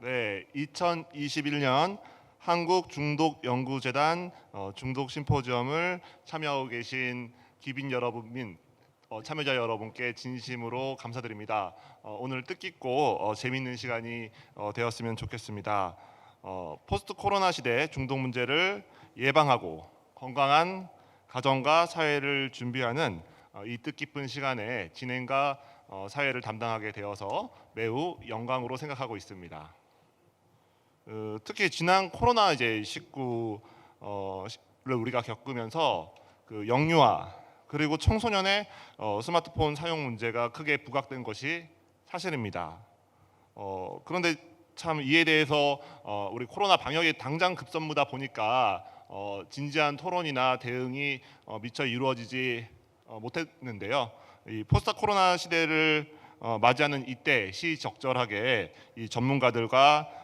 네, 2021년 한국중독연구재단 중독심포지엄을 참여하고 계신 기빈 여러분 및 참여자 여러분께 진심으로 감사드립니다. 오늘 뜻깊고 재미있는 시간이 되었으면 좋겠습니다. 포스트 코로나 시대 중독 문제를 예방하고 건강한 가정과 사회를 준비하는 이 뜻깊은 시간에 진행과 사회를 담당하게 되어서 매우 영광으로 생각하고 있습니다. 특히 지난 코로나 19를 우리가 겪으면서 그 영유아 그리고 청소년의 스마트폰 사용 문제가 크게 부각된 것이 사실입니다. 그런데 참 이에 대해서 우리 코로나 방역이 당장 급선무다 보니까 진지한 토론이나 대응이 미처 이루어지지 못했는데요. 이 포스트 코로나 시대를 맞이하는 이때 시적절하게 이 전문가들과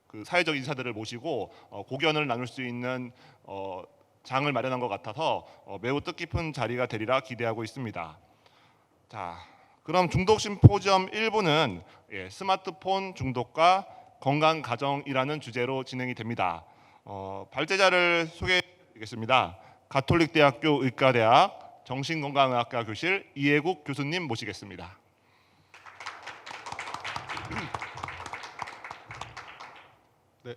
그 사회적 인사들을 모시고 고견을 나눌 수 있는 장을 마련한 것 같아서 매우 뜻깊은 자리가 되리라 기대하고 있습니다. 자, 그럼 중독 심포지엄 1부는 스마트폰 중독과 건강 가정이라는 주제로 진행이 됩니다. 발제자를 소개해드리겠습니다. 가톨릭대학교 의과대학 정신건강의학과 교실 이해국 교수님 모시겠습니다. 네,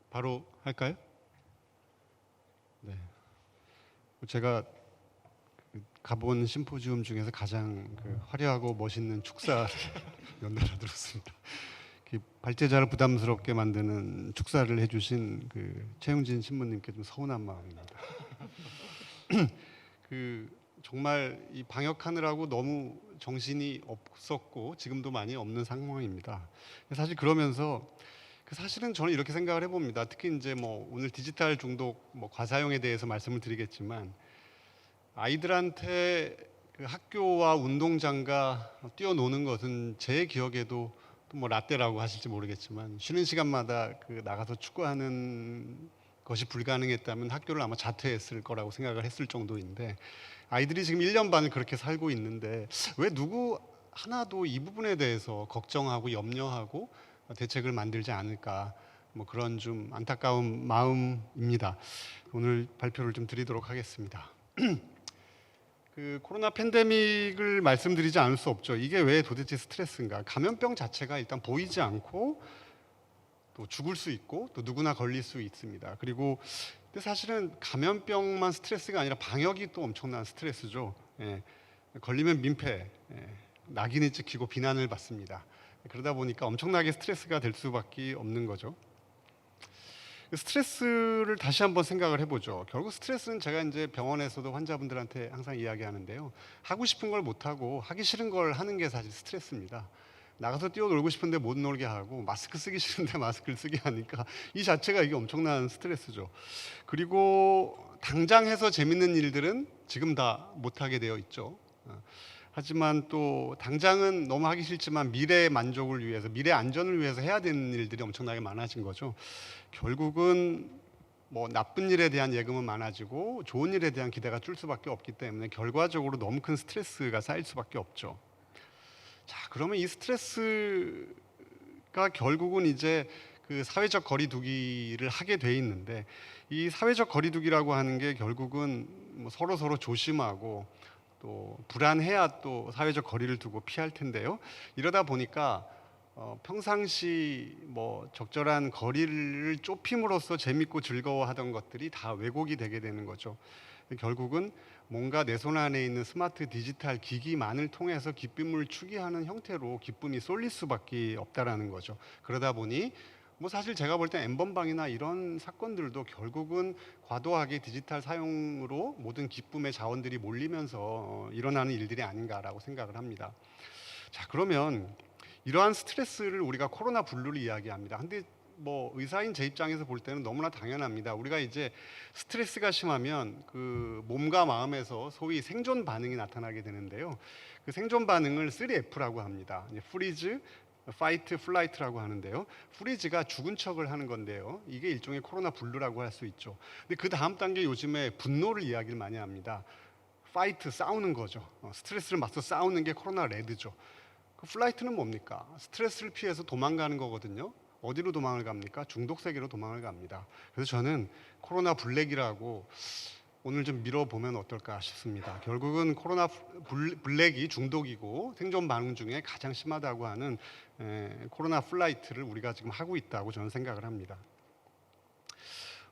바로 할까요? 네, 제가 가본 심포지엄 중에서 가장 화려하고 멋있는 축사를 연달아 들었습니다. 발제자를 부담스럽게 만드는 축사를 해주신 최용진 신부님께 좀 서운한 마음입니다. 정말 이 방역하느라고 너무 정신이 없었고 지금도 많이 없는 상황입니다. 사실 그러면서 사실은 저는 이렇게 생각을 해봅니다. 특히 이제 오늘 디지털 중독 과사용에 대해서 말씀을 드리겠지만 아이들한테 학교와 운동장과 뛰어노는 것은 제 기억에도 또 라떼라고 하실지 모르겠지만 쉬는 시간마다 나가서 축구하는 것이 불가능했다면 학교를 아마 자퇴했을 거라고 생각을 했을 정도인데 아이들이 지금 1년 반을 그렇게 살고 있는데 왜 누구 하나도 이 부분에 대해서 걱정하고 염려하고 대책을 만들지 않을까 그런 좀 안타까운 마음입니다. 오늘 발표를 좀 드리도록 하겠습니다. 코로나 팬데믹을 말씀드리지 않을 수 없죠. 이게 왜 도대체 스트레스인가? 감염병 자체가 일단 보이지 않고 또 죽을 수 있고 또 누구나 걸릴 수 있습니다. 그리고 사실은 감염병만 스트레스가 아니라 방역이 또 엄청난 스트레스죠. 걸리면 민폐, 낙인이 찍히고 비난을 받습니다. 그러다 보니까 엄청나게 스트레스가 될 수밖에 없는 거죠. 스트레스를 다시 한번 생각을 해보죠. 결국 스트레스는 제가 이제 병원에서도 환자분들한테 항상 이야기하는데요. 하고 싶은 걸 못하고 하기 싫은 걸 하는 게 사실 스트레스입니다. 나가서 뛰어놀고 싶은데 못 놀게 하고 마스크 쓰기 싫은데 마스크를 쓰게 하니까 이 자체가 이게 엄청난 스트레스죠. 그리고 당장 해서 재밌는 일들은 지금 다 못하게 되어 있죠. 하지만 또 당장은 너무 하기 싫지만 미래의 만족을 위해서, 미래 안전을 위해서 해야 되는 일들이 엄청나게 많아진 거죠. 결국은 나쁜 일에 대한 예금은 많아지고 좋은 일에 대한 기대가 줄 수밖에 없기 때문에 결과적으로 너무 큰 스트레스가 쌓일 수밖에 없죠. 자, 그러면 이 스트레스가 결국은 이제 사회적 거리두기를 하게 돼 있는데 이 사회적 거리두기라고 하는 게 결국은 서로 조심하고 또 불안해야 또 사회적 거리를 두고 피할 텐데요. 이러다 보니까 평상시 적절한 거리를 좁힘으로써 재밌고 즐거워하던 것들이 다 왜곡이 되게 되는 거죠. 결국은 뭔가 내 손 안에 있는 스마트 디지털 기기만을 통해서 기쁨을 추구하는 형태로 기쁨이 쏠릴 수밖에 없다라는 거죠. 그러다 보니 사실 제가 볼 때 엠번방이나 이런 사건들도 결국은 과도하게 디지털 사용으로 모든 기쁨의 자원들이 몰리면서 일어나는 일들이 아닌가라고 생각을 합니다. 자, 그러면 이러한 스트레스를 우리가 코로나 블루를 이야기합니다. 근데 의사인 제 입장에서 볼 때는 너무나 당연합니다. 우리가 이제 스트레스가 심하면 몸과 마음에서 소위 생존 반응이 나타나게 되는데요. 생존 반응을 3F라고 합니다. 프리즈, 파이트, 플라이트라고 하는데요. 프리즈가 죽은 척을 하는 건데요. 이게 일종의 코로나 블루라고 할 수 있죠. 근데 그 다음 단계 요즘에 분노를 이야기를 많이 합니다. 파이트, 싸우는 거죠. 스트레스를 맞서 싸우는 게 코로나 레드죠. 그 플라이트는 뭡니까? 스트레스를 피해서 도망가는 거거든요. 어디로 도망을 갑니까? 중독 세계로 도망을 갑니다. 그래서 저는 코로나 블랙이라고 오늘 좀 밀어보면 어떨까 싶습니다. 결국은 코로나 블랙이 중독이고 생존 반응 중에 가장 심하다고 하는 코로나 플라이트를 우리가 지금 하고 있다고 저는 생각을 합니다.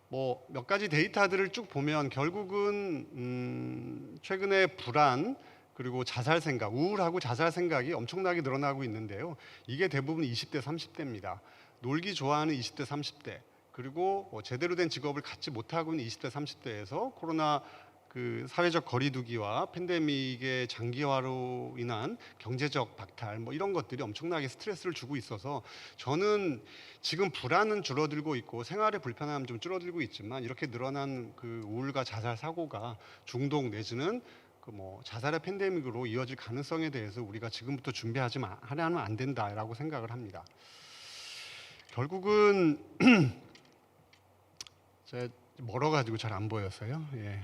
뭐 몇 가지 데이터들을 쭉 보면 결국은 최근에 불안 그리고 자살 생각, 우울하고 자살 생각이 엄청나게 늘어나고 있는데요. 이게 대부분 20대, 30대입니다. 놀기 좋아하는 20대, 30대 그리고 제대로 된 직업을 갖지 못하고 있는 20대, 30대에서 코로나 그 사회적 거리두기와 팬데믹의 장기화로 인한 경제적 박탈 뭐 이런 것들이 엄청나게 스트레스를 주고 있어서 저는 지금 불안은 줄어들고 있고 생활의 불편함은 좀 줄어들고 있지만 이렇게 늘어난 그 우울과 자살 사고가 중독 내지는 그 뭐 자살의 팬데믹으로 이어질 가능성에 대해서 우리가 지금부터 하려면 안 된다라고 생각을 합니다. 결국은 제가 멀어가지고 잘 안 보였어요. 예.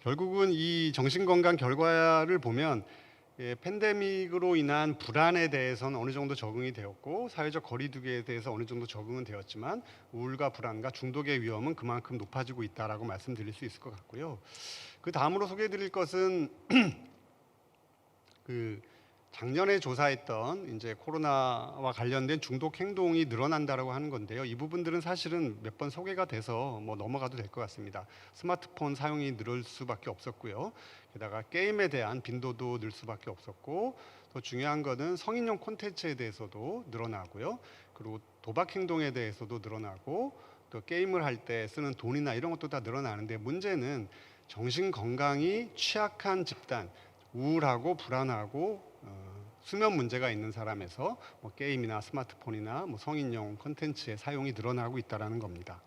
결국은 이 정신건강 결과를 보면 팬데믹으로 인한 불안에 대해서는 어느 정도 적응이 되었고 사회적 거리두기에 대해서 어느 정도 적응은 되었지만 우울과 불안과 중독의 위험은 그만큼 높아지고 있다라고 말씀드릴 수 있을 것 같고요. 그 다음으로 소개해드릴 것은 그 작년에 조사했던 이제 코로나와 관련된 중독 행동이 늘어난다라고 하는 건데요. 이 부분들은 사실은 몇 번 소개가 돼서 뭐 넘어가도 될 것 같습니다. 스마트폰 사용이 늘을 수밖에 없었고요. 게다가 게임에 대한 빈도도 늘 수밖에 없었고, 더 중요한 거는 성인용 콘텐츠에 대해서도 늘어나고요. 그리고 도박 행동에 대해서도 늘어나고, 또 게임을 할 때 쓰는 돈이나 이런 것도 다 늘어나는데 문제는 정신 건강이 취약한 집단, 우울하고 불안하고 수면 문제가 있는 사람에서 뭐 게임이나 스마트폰이나 뭐 성인용 콘텐츠의 사용이 늘어나고 있다라는 겁니다.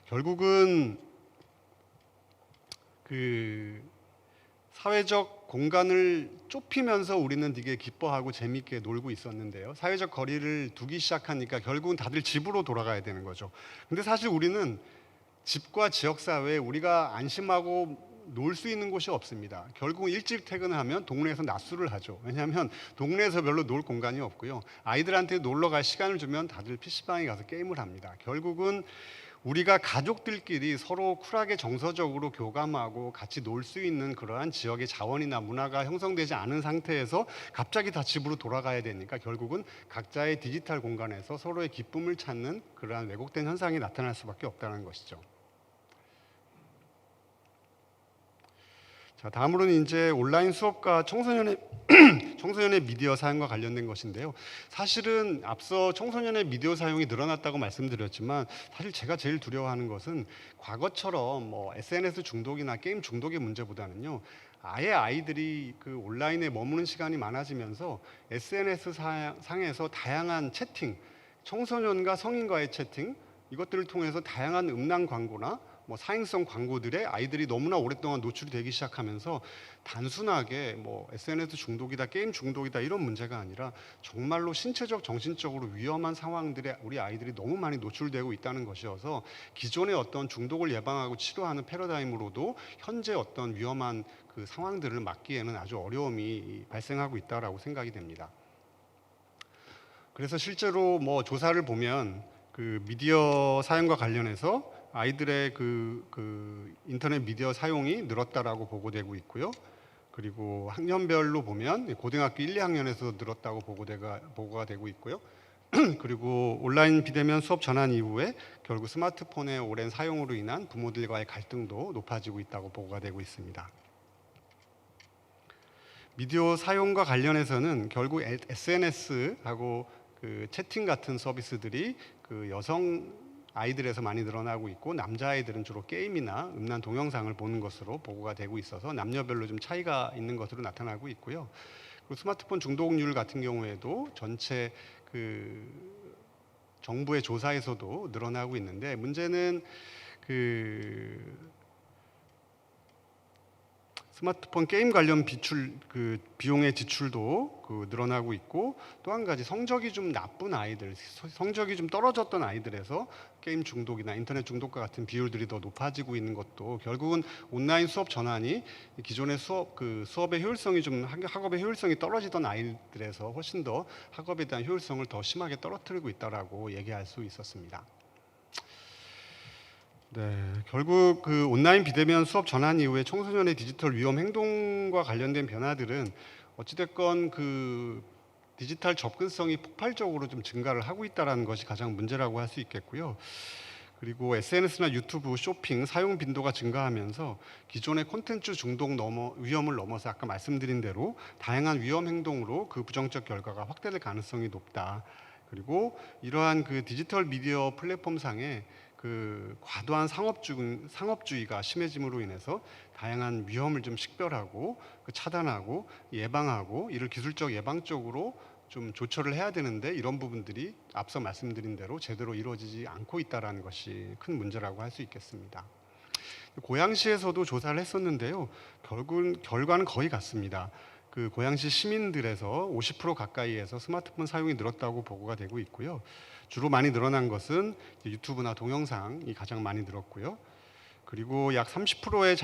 결국은 그 사회적 공간을 좁히면서 우리는 되게 기뻐하고 재미있게 놀고 있었는데요. 사회적 거리를 두기 시작하니까 결국은 다들 집으로 돌아가야 되는 거죠. 근데 사실 우리는 집과 지역사회에 우리가 안심하고 놀 수 있는 곳이 없습니다. 결국은 일찍 퇴근하면 동네에서 낮술을 하죠. 왜냐하면 동네에서 별로 놀 공간이 없고요. 아이들한테 놀러 갈 시간을 주면 다들 PC방에 가서 게임을 합니다. 결국은 우리가 가족들끼리 서로 쿨하게 정서적으로 교감하고 같이 놀 수 있는 그러한 지역의 자원이나 문화가 형성되지 않은 상태에서 갑자기 다 집으로 돌아가야 되니까 결국은 각자의 디지털 공간에서 서로의 기쁨을 찾는 그러한 왜곡된 현상이 나타날 수밖에 없다는 것이죠. 자, 다음으로는 이제 온라인 수업과 청소년의 미디어 사용과 관련된 것인데요. 사실은 앞서 청소년의 미디어 사용이 늘어났다고 말씀드렸지만 사실 제가 제일 두려워하는 것은 과거처럼 뭐 SNS 중독이나 게임 중독의 문제보다는요. 아예 아이들이 그 온라인에 머무는 시간이 많아지면서 SNS 상에서 다양한 채팅, 청소년과 성인과의 채팅 이것들을 통해서 다양한 음란 광고나 뭐 사행성 광고들에 아이들이 너무나 오랫동안 노출이 되기 시작하면서 단순하게 뭐 SNS 중독이다, 게임 중독이다 이런 문제가 아니라 정말로 신체적, 정신적으로 위험한 상황들에 우리 아이들이 너무 많이 노출되고 있다는 것이어서 기존의 어떤 중독을 예방하고 치료하는 패러다임으로도 현재 어떤 위험한 그 상황들을 막기에는 아주 어려움이 발생하고 있다라고 생각이 됩니다. 그래서 실제로 뭐 조사를 보면 그 미디어 사용과 관련해서 아이들의 그 인터넷 미디어 사용이 늘었다라고 보고되고 있고요. 그리고 학년별로 보면 고등학교 1, 2학년에서 늘었다고 보고가 되고 있고요. 그리고 온라인 비대면 수업 전환 이후에 결국 스마트폰의 오랜 사용으로 인한 부모들과의 갈등도 높아지고 있다고 보고가 되고 있습니다. 미디어 사용과 관련해서는 결국 SNS하고 그 채팅 같은 서비스들이 그 여성 아이들에서 많이 늘어나고 있고 남자아이들은 주로 게임이나 음란 동영상을 보는 것으로 보고가 되고 있어서 남녀별로 좀 차이가 있는 것으로 나타나고 있고요. 그리고 스마트폰 중독률 같은 경우에도 전체 그 정부의 조사에서도 늘어나고 있는데 문제는 그 스마트폰 게임 관련 비용의 지출도 늘어나고 있고, 또 한 가지 성적이 좀 나쁜 아이들, 성적이 좀 떨어졌던 아이들에서 게임 중독이나 인터넷 중독과 같은 비율들이 더 높아지고 있는 것도 결국은 온라인 수업 전환이 기존의 수업의 효율성이 학업의 효율성이 떨어지던 아이들에서 훨씬 더 학업에 대한 효율성을 더 심하게 떨어뜨리고 있다라고 얘기할 수 있었습니다. 네, 결국 온라인 비대면 수업 전환 이후에 청소년의 디지털 위험 행동과 관련된 변화들은 어찌됐건 디지털 접근성이 폭발적으로 좀 증가를 하고 있다는 것이 가장 문제라고 할 수 있겠고요. 그리고 SNS나 유튜브, 쇼핑 사용 빈도가 증가하면서 기존의 콘텐츠 중독 위험을 넘어서 아까 말씀드린 대로 다양한 위험 행동으로 그 부정적 결과가 확대될 가능성이 높다. 그리고 이러한 디지털 미디어 플랫폼 상에 과도한 상업주의가 심해짐으로 인해서 다양한 위험을 좀 식별하고 차단하고 예방하고 이를 기술적 예방 쪽으로 좀 조처를 해야 되는데, 이런 부분들이 앞서 말씀드린 대로 제대로 이루어지지 않고 있다는 것이 큰 문제라고 할 수 있겠습니다. 고양시에서도 조사를 했었는데요. 결과는 거의 같습니다. 고양시 시민들에서 50% 가까이에서 스마트폰 사용이 늘었다고 보고가 되고 있고요. 주로 많이 늘어난 것은 유튜브나 동영상이 가장 많이 늘었고요. 그리고 약 30%의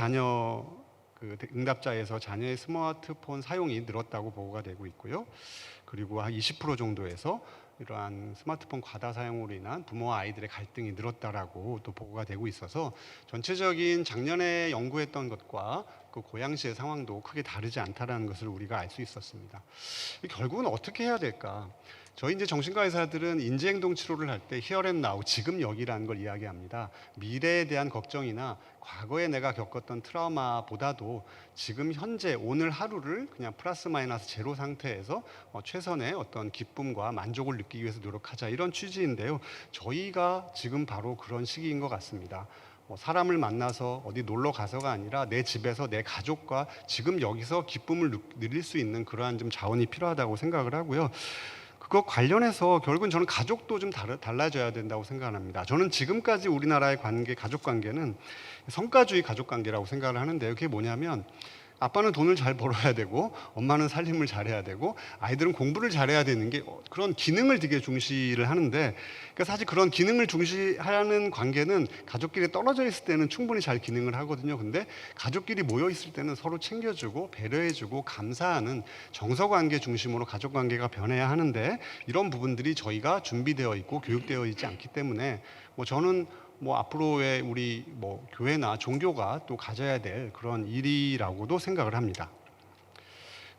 응답자에서 자녀의 스마트폰 사용이 늘었다고 보고가 되고 있고요. 그리고 한 20% 정도에서 이러한 스마트폰 과다 사용으로 인한 부모와 아이들의 갈등이 늘었다라고 또 보고가 되고 있어서 전체적인 작년에 연구했던 것과 고양시의 상황도 크게 다르지 않다라는 것을 우리가 알 수 있었습니다. 결국은 어떻게 해야 될까? 저희 이제 정신과 의사들은 인지행동 치료를 할 때 here and now, 지금 여기라는 걸 이야기합니다. 미래에 대한 걱정이나 과거에 내가 겪었던 트라우마보다도 지금 현재 오늘 하루를 그냥 플러스 마이너스 제로 상태에서 최선의 어떤 기쁨과 만족을 느끼기 위해서 노력하자, 이런 취지인데요. 저희가 지금 바로 그런 시기인 것 같습니다. 사람을 만나서 어디 놀러 가서가 아니라 내 집에서 내 가족과 지금 여기서 기쁨을 누릴 수 있는 그러한 좀 자원이 필요하다고 생각을 하고요. 그거 관련해서 결국은 저는 가족도 좀 달라져야 된다고 생각합니다. 저는 지금까지 우리나라의 가족 관계는 성과주의 가족 관계라고 생각을 하는데요. 그게 뭐냐면 아빠는 돈을 잘 벌어야 되고 엄마는 살림을 잘해야 되고 아이들은 공부를 잘해야 되는 게 그런 기능을 되게 중시를 하는데, 그러니까 사실 그런 기능을 중시하는 관계는 가족끼리 떨어져 있을 때는 충분히 잘 기능을 하거든요. 근데 가족끼리 모여 있을 때는 서로 챙겨주고 배려해주고 감사하는 정서관계 중심으로 가족관계가 변해야 하는데, 이런 부분들이 저희가 준비되어 있고 교육되어 있지 않기 때문에 저는 앞으로의 우리 교회나 종교가 또 가져야 될 그런 일이라고도 생각을 합니다.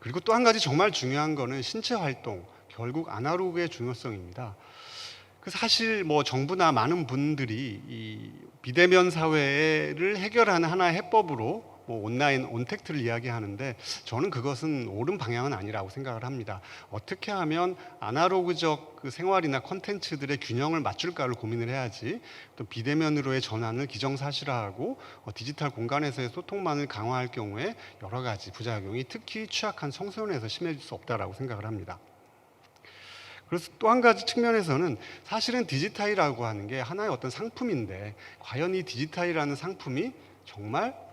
그리고 또 한 가지 정말 중요한 거는 신체 활동, 결국 아날로그의 중요성입니다. 사실 정부나 많은 분들이 이 비대면 사회를 해결하는 하나의 해법으로 온라인 온택트를 이야기하는데, 저는 그것은 옳은 방향은 아니라고 생각을 합니다. 어떻게 하면 아날로그적 생활이나 콘텐츠들의 균형을 맞출까를 고민을 해야지, 또 비대면으로의 전환을 기정사실화하고 디지털 공간에서의 소통만을 강화할 경우에 여러 가지 부작용이 특히 취약한 청소년에서 심해질 수 없다라고 생각을 합니다. 그래서 또 한 가지 측면에서는 사실은 디지타이라고 하는 게 하나의 어떤 상품인데, 과연 이 디지타이라는 상품이 정말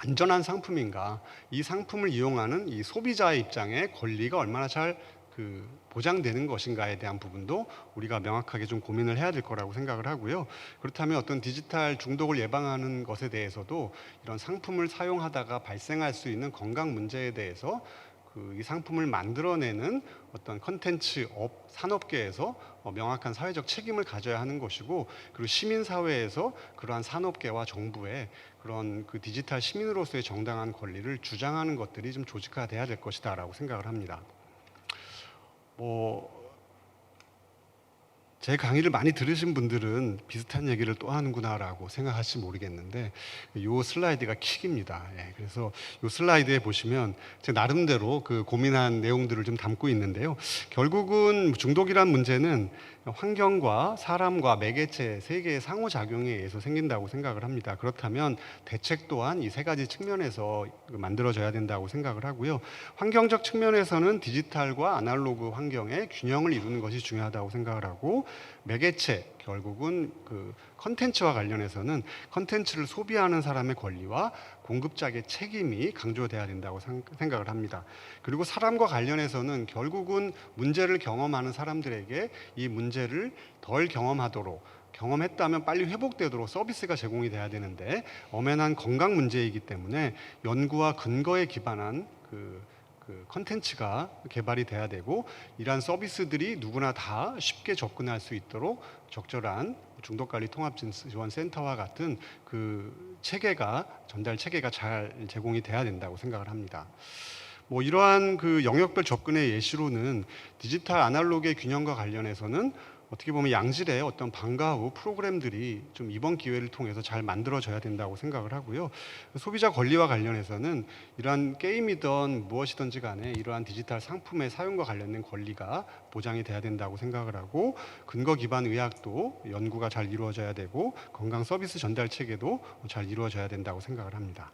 안전한 상품인가, 이 상품을 이용하는 이 소비자의 입장에 권리가 얼마나 잘 보장되는 것인가에 대한 부분도 우리가 명확하게 좀 고민을 해야 될 거라고 생각을 하고요. 그렇다면 어떤 디지털 중독을 예방하는 것에 대해서도 이런 상품을 사용하다가 발생할 수 있는 건강 문제에 대해서 이 상품을 만들어내는 어떤 컨텐츠 산업계에서 명확한 사회적 책임을 가져야 하는 것이고, 그리고 시민사회에서 그러한 산업계와 정부의 그런 디지털 시민으로서의 정당한 권리를 주장하는 것들이 좀 조직화돼야 될 것이다 라고 생각을 합니다. 제 강의를 많이 들으신 분들은 비슷한 얘기를 또 하는구나라고 생각할지 모르겠는데, 이 슬라이드가 킥입니다. 그래서 이 슬라이드에 보시면 제 나름대로 고민한 내용들을 좀 담고 있는데요. 결국은 중독이란 문제는 환경과 사람과 매개체 세 개의 상호작용에 의해서 생긴다고 생각을 합니다. 그렇다면 대책 또한 이 세 가지 측면에서 만들어져야 된다고 생각을 하고요. 환경적 측면에서는 디지털과 아날로그 환경의 균형을 이루는 것이 중요하다고 생각을 하고, 매개체, 결국은 컨텐츠와 관련해서는 컨텐츠를 소비하는 사람의 권리와 공급자의 책임이 강조돼야 된다고 생각을 합니다. 그리고 사람과 관련해서는 결국은 문제를 경험하는 사람들에게 이 문제를 덜 경험했다면 빨리 회복되도록 서비스가 제공이 돼야 되는데 엄연한 건강 문제이기 때문에 연구와 근거에 기반한 컨텐츠가 개발이 돼야 되고 이러한 서비스들이 누구나 다 쉽게 접근할 수 있도록 적절한 중독관리 통합지원센터와 같은 전달 체계가 잘 제공이 돼야 된다고 생각을 합니다. 이러한 영역별 접근의 예시로는 디지털 아날로그의 균형과 관련해서는 어떻게 보면 양질의 어떤 방과 후 프로그램들이 좀 이번 기회를 통해서 잘 만들어져야 된다고 생각을 하고요. 소비자 권리와 관련해서는 이러한 게임이든 무엇이든지 간에 이러한 디지털 상품의 사용과 관련된 권리가 보장이 돼야 된다고 생각을 하고 근거 기반 의학도 연구가 잘 이루어져야 되고 건강 서비스 전달 체계도 잘 이루어져야 된다고 생각을 합니다.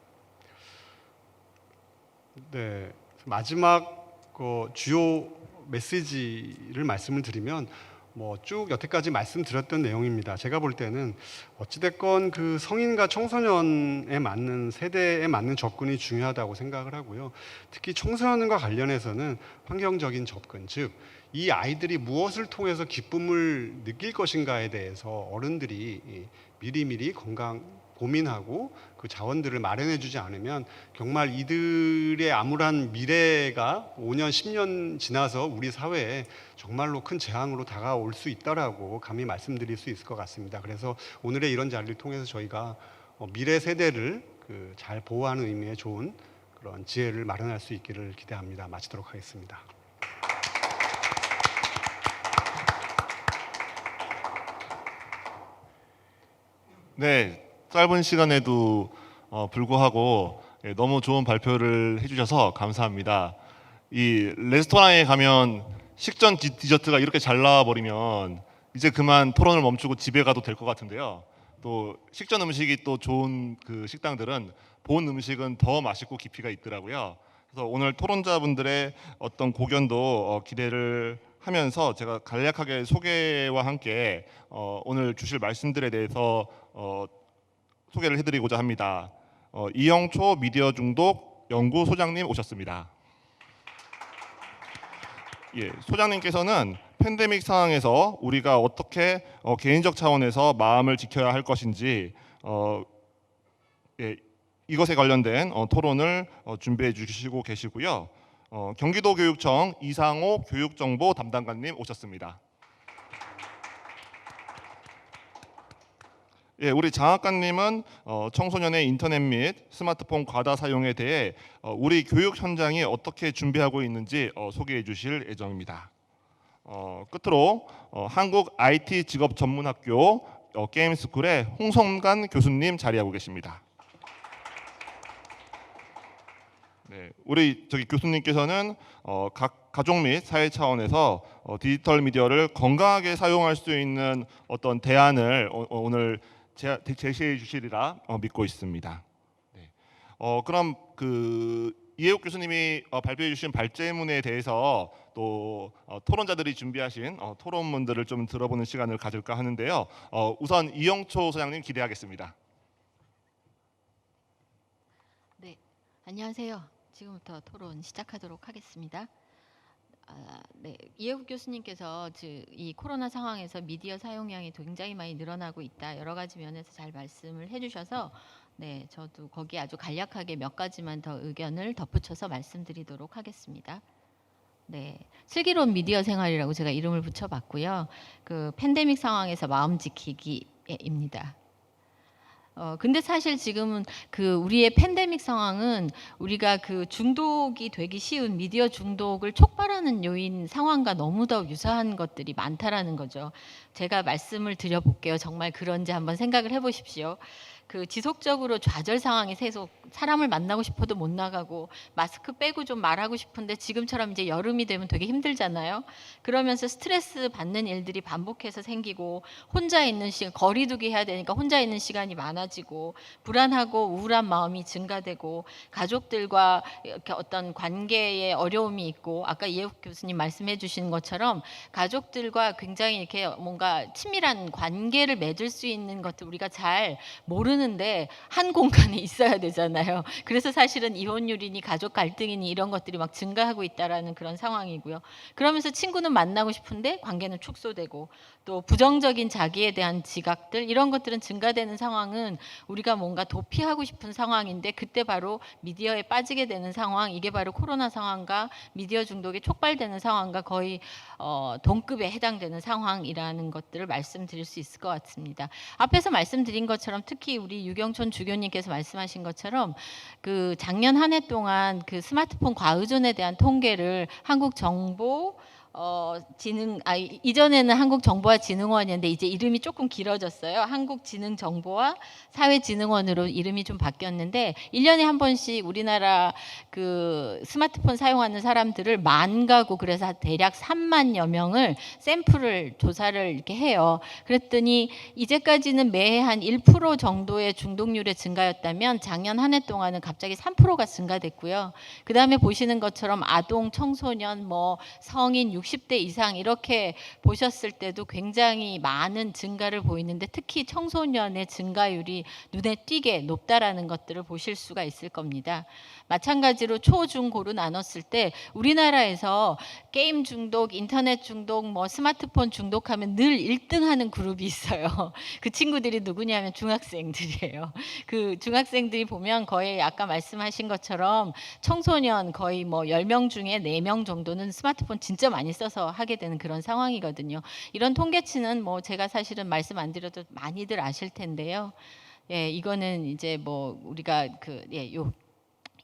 네, 마지막 주요 메시지를 말씀을 드리면 쭉 여태까지 말씀드렸던 내용입니다. 제가 볼 때는 어찌됐건 성인과 청소년에 맞는 세대에 맞는 접근이 중요하다고 생각을 하고요. 특히 청소년과 관련해서는 환경적인 접근, 즉 이 아이들이 무엇을 통해서 기쁨을 느낄 것인가에 대해서 어른들이 미리미리 고민하고 그 자원들을 마련해 주지 않으면 정말 이들의 암울한 미래가 5년, 10년 지나서 우리 사회에 정말로 큰 재앙으로 다가올 수 있다라고 감히 말씀드릴 수 있을 것 같습니다. 그래서 오늘의 이런 자리를 통해서 저희가 미래 세대를 잘 보호하는 의미의 좋은 그런 지혜를 마련할 수 있기를 기대합니다. 마치도록 하겠습니다. 네, 짧은 시간에도 불구하고 너무 좋은 발표를 해주셔서 감사합니다. 이 레스토랑에 가면 식전 디저트가 이렇게 잘 나와버리면 이제 그만 토론을 멈추고 집에 가도 될 것 같은데요. 또 식전 음식이 또 좋은 식당들은 본 음식은 더 맛있고 깊이가 있더라고요. 그래서 오늘 토론자분들의 어떤 고견도 기대를 하면서 제가 간략하게 소개와 함께 오늘 주실 말씀들에 대해서 소개를 해드리고자 합니다. 이영초 미디어 중독 연구소장님 오셨습니다. 예, 소장님께서는 팬데믹 상황에서 우리가 어떻게 개인적 차원에서 마음을 지켜야 할 것인지 이것에 관련된 토론을 준비해 주시고 계시고요. 경기도교육청 이상호 교육정보 담당관님 오셨습니다. 예, 우리 장학관님은 청소년의 인터넷 및 스마트폰 과다 사용에 대해 우리 교육 현장이 어떻게 준비하고 있는지 소개해 주실 예정입니다. 끝으로 한국 IT 직업 전문학교 게임스쿨의 홍성간 교수님 자리하고 계십니다. 네, 우리 교수님께서는 각 가족 및 사회 차원에서 디지털 미디어를 건강하게 사용할 수 있는 어떤 대안을 오늘 제시해 주시리라 믿고 있습니다. 네. 그럼 이혜욱 교수님이 발표해 주신 발제문에 대해서 또 토론자들이 준비하신 토론문들을 좀 들어보는 시간을 가질까 하는데요. 우선 이영초 소장님 기대하겠습니다. 네, 안녕하세요. 지금부터 토론 시작하도록 하겠습니다. 네, 이혜국 교수님께서 이 코로나 상황에서 미디어 사용량이 굉장히 많이 늘어나고 있다. 여러 가지 면에서 잘 말씀을 해주셔서 네, 저도 거기에 아주 간략하게 몇 가지만 더 의견을 덧붙여서 말씀드리도록 하겠습니다. 네, 슬기로운 미디어 생활이라고 제가 이름을 붙여봤고요. 팬데믹 상황에서 마음 지키기입니다. 근데 사실 지금은 우리의 팬데믹 상황은 우리가 중독이 되기 쉬운 미디어 중독을 촉발하는 요인 상황과 너무 더 유사한 것들이 많다라는 거죠. 제가 말씀을 드려볼게요. 정말 그런지 한번 생각을 해보십시오. 지속적으로 좌절 상황이 계속 사람을 만나고 싶어도 못 나가고 마스크 빼고 좀 말하고 싶은데 지금처럼 이제 여름이 되면 되게 힘들잖아요. 그러면서 스트레스 받는 일들이 반복해서 생기고 혼자 있는 시간, 거리두기 해야 되니까 혼자 있는 시간이 많아지고 불안하고 우울한 마음이 증가되고 가족들과 이렇게 어떤 관계에 어려움이 있고 아까 이혜욱 교수님 말씀해 주신 것처럼 가족들과 굉장히 이렇게 뭔가 친밀한 관계를 맺을 수 있는 것들 우리가 잘 모르는 모르는데 한 공간에 있어야 되잖아요. 그래서 사실은 이혼율이니 가족 갈등이니 이런 것들이 막 증가하고 있다라는 그런 상황이고요. 그러면서 친구는 만나고 싶은데 관계는 축소되고 또 부정적인 자기에 대한 지각들 이런 것들은 증가되는 상황은 우리가 뭔가 도피하고 싶은 상황인데 그때 바로 미디어에 빠지게 되는 상황, 이게 바로 코로나 상황과 미디어 중독이 촉발되는 상황과 거의 동급에 해당되는 상황이라는 것들을 말씀드릴 수 있을 것 같습니다. 앞에서 말씀드린 것처럼 특히 우리 유경촌 주교님께서 말씀하신 것처럼 그 작년 한 해 동안 그 스마트폰 과의존에 대한 통계를 이전에는 한국정보화진흥원이었는데 이제 이름이 조금 길어졌어요. 한국지능정보화 사회진흥원으로 이름이 좀 바뀌었는데 1년에 한 번씩 우리나라 그 스마트폰 사용하는 사람들을 만 가구 그래서 대략 3만여 명을 샘플을 조사를 이렇게 해요. 그랬더니 이제까지는 매해 한 1% 정도의 중독률의 증가였다면 작년 한 해 동안은 갑자기 3%가 증가됐고요. 그다음에 보시는 것처럼 아동, 청소년, 뭐 성인 60대 이상 이렇게 보셨을 때도 굉장히 많은 증가를 보이는데 특히 청소년의 증가율이 눈에 띄게 높다라는 것들을 보실 수가 있을 겁니다. 마찬가지로 초, 중, 고로 나눴을 때 우리나라에서 게임 중독, 인터넷 중독, 뭐 스마트폰 중독하면 늘 1등하는 그룹이 있어요. 그 친구들이 누구냐면 중학생들이에요. 그 중학생들이 보면 거의 아까 말씀하신 것처럼 청소년 거의 뭐 10명 중에 4명 정도는 스마트폰 진짜 많이 써서 하게 되는 그런 상황이거든요. 이런 통계치는 뭐 제가 사실은 말씀 안 드려도 많이들 아실 텐데요. 예, 이거는 이제 뭐 우리가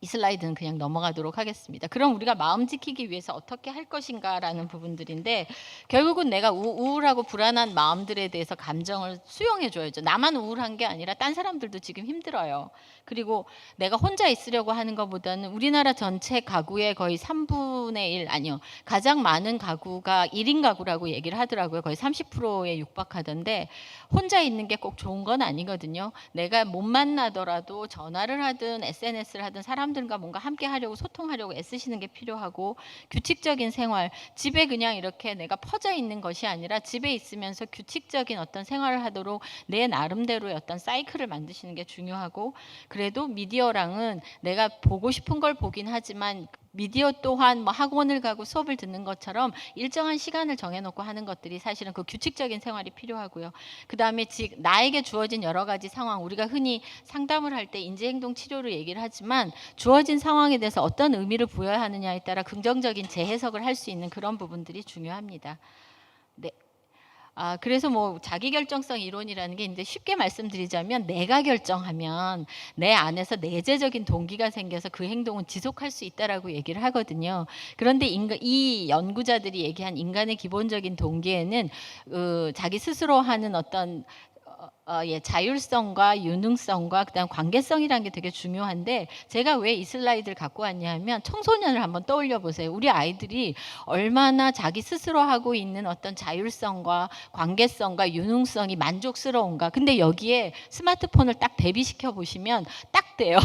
이 슬라이드는 그냥 넘어가도록 하겠습니다. 그럼 우리가 마음 지키기 위해서 어떻게 할 것인가라는 부분들인데 결국은 내가 우울하고 불안한 마음들에 대해서 감정을 수용해 줘야죠. 나만 우울한 게 아니라 딴 사람들도 지금 힘들어요. 그리고 내가 혼자 있으려고 하는 것보다는 우리나라 전체 가구의 거의 3분의 1 아니요. 가장 많은 가구가 1인 가구라고 얘기를 하더라고요. 거의 30%에 육박하던데 혼자 있는 게 꼭 좋은 건 아니거든요. 내가 못 만나더라도 전화를 하든 SNS를 하든 사람들과 뭔가 함께 하려고 소통하려고 애쓰시는 게 필요하고 규칙적인 생활, 집에 그냥 이렇게 내가 퍼져 있는 것이 아니라 집에 있으면서 규칙적인 어떤 생활을 하도록 내 나름대로의 어떤 사이클을 만드시는 게 중요하고 그래도 미디어랑은 내가 보고 싶은 걸 보긴 하지만 미디어 또한 뭐 학원을 가고 수업을 듣는 것처럼 일정한 시간을 정해놓고 하는 것들이 사실은 그 규칙적인 생활이 필요하고요. 그 다음에 나에게 주어진 여러 가지 상황, 우리가 흔히 상담을 할 때 인지행동 치료를 얘기를 하지만 주어진 상황에 대해서 어떤 의미를 부여해야 하느냐에 따라 긍정적인 재해석을 할 수 있는 그런 부분들이 중요합니다. 네. 그래서 뭐 자기결정성 이론이라는 게 이제 쉽게 말씀드리자면 내가 결정하면 내 안에서 내재적인 동기가 생겨서 그 행동은 지속할 수 있다라고 얘기를 하거든요. 그런데 이 연구자들이 얘기한 인간의 기본적인 동기에는 자기 스스로 하는 어떤 자율성과 유능성과 그다음 관계성이라는 게 되게 중요한데 제가 왜 이 슬라이드를 갖고 왔냐 하면 청소년을 한번 떠올려 보세요. 우리 아이들이 얼마나 자기 스스로 하고 있는 어떤 자율성과 관계성과 유능성이 만족스러운가. 근데 여기에 스마트폰을 딱 대비시켜 보시면 딱 돼요.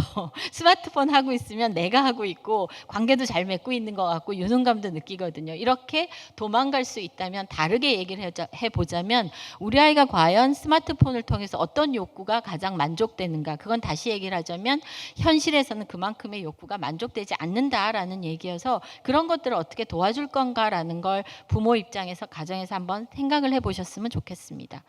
스마트폰 하고 있으면 내가 하고 있고 관계도 잘 맺고 있는 것 같고 유능감도 느끼거든요. 이렇게 도망갈 수 있다면 다르게 얘기를 해보자면 우리 아이가 과연 스마트폰을 통해서 어떤 욕구가 가장 만족되는가. 그건 다시 얘기를 하자면 현실에서는 그만큼의 욕구가 만족되지 않는다라는 얘기여서 그런 것들을 어떻게 도와줄 건가라는 걸 부모 입장에서 가정에서 한번 생각을 해보셨으면 좋겠습니다.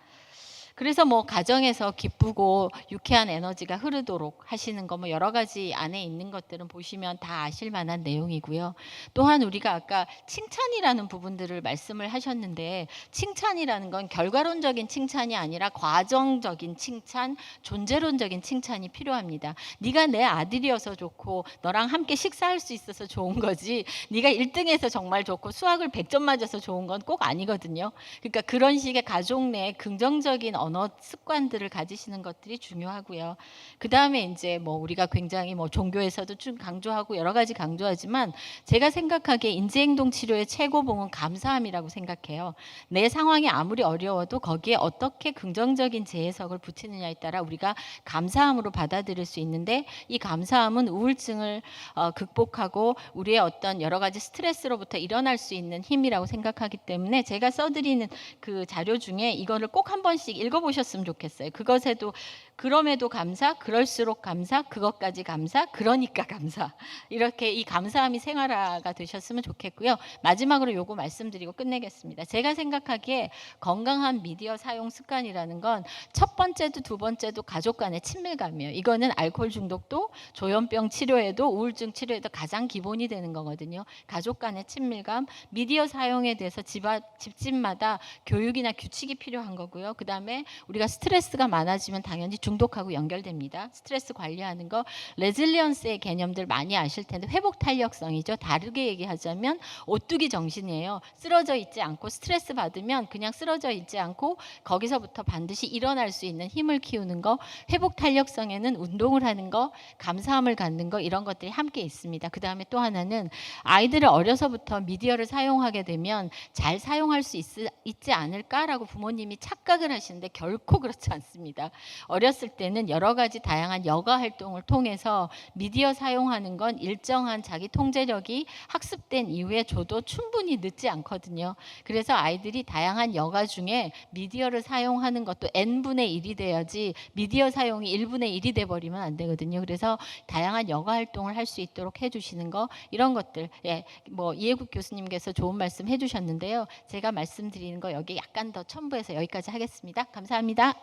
그래서 뭐 가정에서 기쁘고 유쾌한 에너지가 흐르도록 하시는 거 뭐 여러 가지 안에 있는 것들은 보시면 다 아실 만한 내용이고요. 또한 우리가 아까 칭찬이라는 부분들을 말씀을 하셨는데 칭찬이라는 건 결과론적인 칭찬이 아니라 과정적인 칭찬, 존재론적인 칭찬이 필요합니다. 네가 내 아들이어서 좋고 너랑 함께 식사할 수 있어서 좋은 거지 네가 1등해서 정말 좋고 수학을 100점 맞아서 좋은 건 꼭 아니거든요. 그러니까 그런 식의 가족 내 긍정적인 언어 습관들을 가지시는 것들이 중요하고요. 그 다음에 이제 뭐 우리가 굉장히 뭐 종교에서도 좀 강조하고 여러 가지 강조하지만 제가 생각하기에 인지행동 치료의 최고봉은 감사함이라고 생각해요. 내 상황이 아무리 어려워도 거기에 어떻게 긍정적인 재해석을 붙이느냐에 따라 우리가 감사함으로 받아들일 수 있는데 이 감사함은 우울증을 극복하고 우리의 어떤 여러 가지 스트레스로부터 일어날 수 있는 힘이라고 생각하기 때문에 제가 써드리는 그 자료 중에 이거를 꼭 한 번씩 읽어보셨으면 좋겠어요. 그것에도 그럼에도 감사, 그럴수록 감사, 그것까지 감사, 그러니까 감사. 이렇게 이 감사함이 생활화가 되셨으면 좋겠고요. 마지막으로 요거 말씀드리고 끝내겠습니다. 제가 생각하기에 건강한 미디어 사용 습관이라는 건 첫 번째도 두 번째도 가족 간의 친밀감이에요. 이거는 알코올 중독도 조현병 치료에도 우울증 치료에도 가장 기본이 되는 거거든요. 가족 간의 친밀감, 미디어 사용에 대해서 집집마다 교육이나 규칙이 필요한 거고요. 그다음에 우리가 스트레스가 많아지면 당연히 중독하고 연결됩니다. 스트레스 관리하는 거, 레질리언스의 개념들 많이 아실 텐데 회복 탄력성이죠. 다르게 얘기하자면 오뚜기 정신이에요. 쓰러져 있지 않고 스트레스 받으면 그냥 쓰러져 있지 않고 거기서부터 반드시 일어날 수 있는 힘을 키우는 거, 회복 탄력성에는 운동을 하는 거, 감사함을 갖는 거 이런 것들이 함께 있습니다. 그다음에 또 하나는 아이들을 어려서부터 미디어를 사용하게 되면 잘 사용할 수 있지 않을까라고 부모님이 착각을 하시는데 결코 그렇지 않습니다. 어렸을 때는 여러 가지 다양한 여가 활동을 통해서 미디어 사용하는 건 일정한 자기 통제력이 학습된 이후에 줘도 충분히 늦지 않거든요. 그래서 아이들이 다양한 여가 중에 미디어를 사용하는 것도 n분의 1이 돼야지 미디어 사용이 1분의 1이 돼버리면 안 되거든요. 그래서 다양한 여가 활동을 할 수 있도록 해주시는 거 이런 것들 뭐 이해국 교수님께서 좋은 말씀 해주셨는데요. 제가 말씀드리는 거 여기 약간 더 첨부해서 여기까지 하겠습니다. 감사합니다.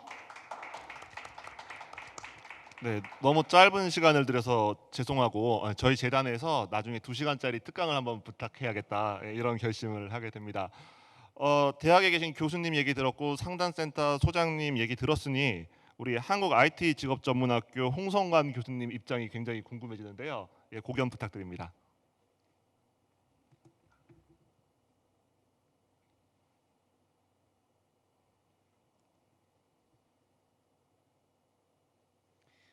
네, 너무 짧은 시간을 들여서 죄송하고 저희 재단에서 나중에 2시간짜리 특강을 한번 부탁해야겠다 이런 결심을 하게 됩니다. 대학에 계신 교수님 얘기 들었고 상담센터 소장님 얘기 들었으니 우리 한국 IT 직업전문학교 홍성관 교수님 입장이 굉장히 궁금해지는데요. 고견 부탁드립니다.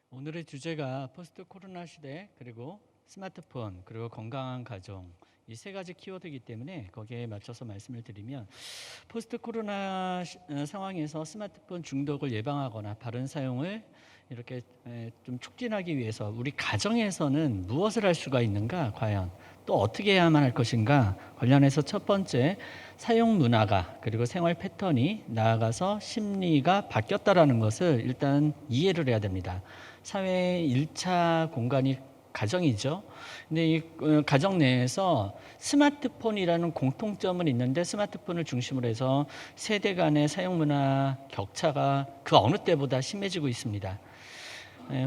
오늘의 주제가 포스트 코로나 시대 그리고 스마트폰 그리고 건강한 가정 이 세 가지 키워드이기 때문에 거기에 맞춰서 말씀을 드리면 포스트 코로나 상황에서 스마트폰 중독을 예방하거나 바른 사용을 이렇게 좀 촉진하기 위해서 우리 가정에서는 무엇을 할 수가 있는가, 과연 또 어떻게 해야만 할 것인가 관련해서 첫 번째 사용 문화가 그리고 생활 패턴이 나아가서 심리가 바뀌었다라는 것을 일단 이해를 해야 됩니다. 사회의 1차 공간이 가정이죠. 근데 이 가정 내에서 스마트폰이라는 공통점은 있는데 스마트폰을 중심으로 해서 세대 간의 사용 문화 격차가 그 어느 때보다 심해지고 있습니다.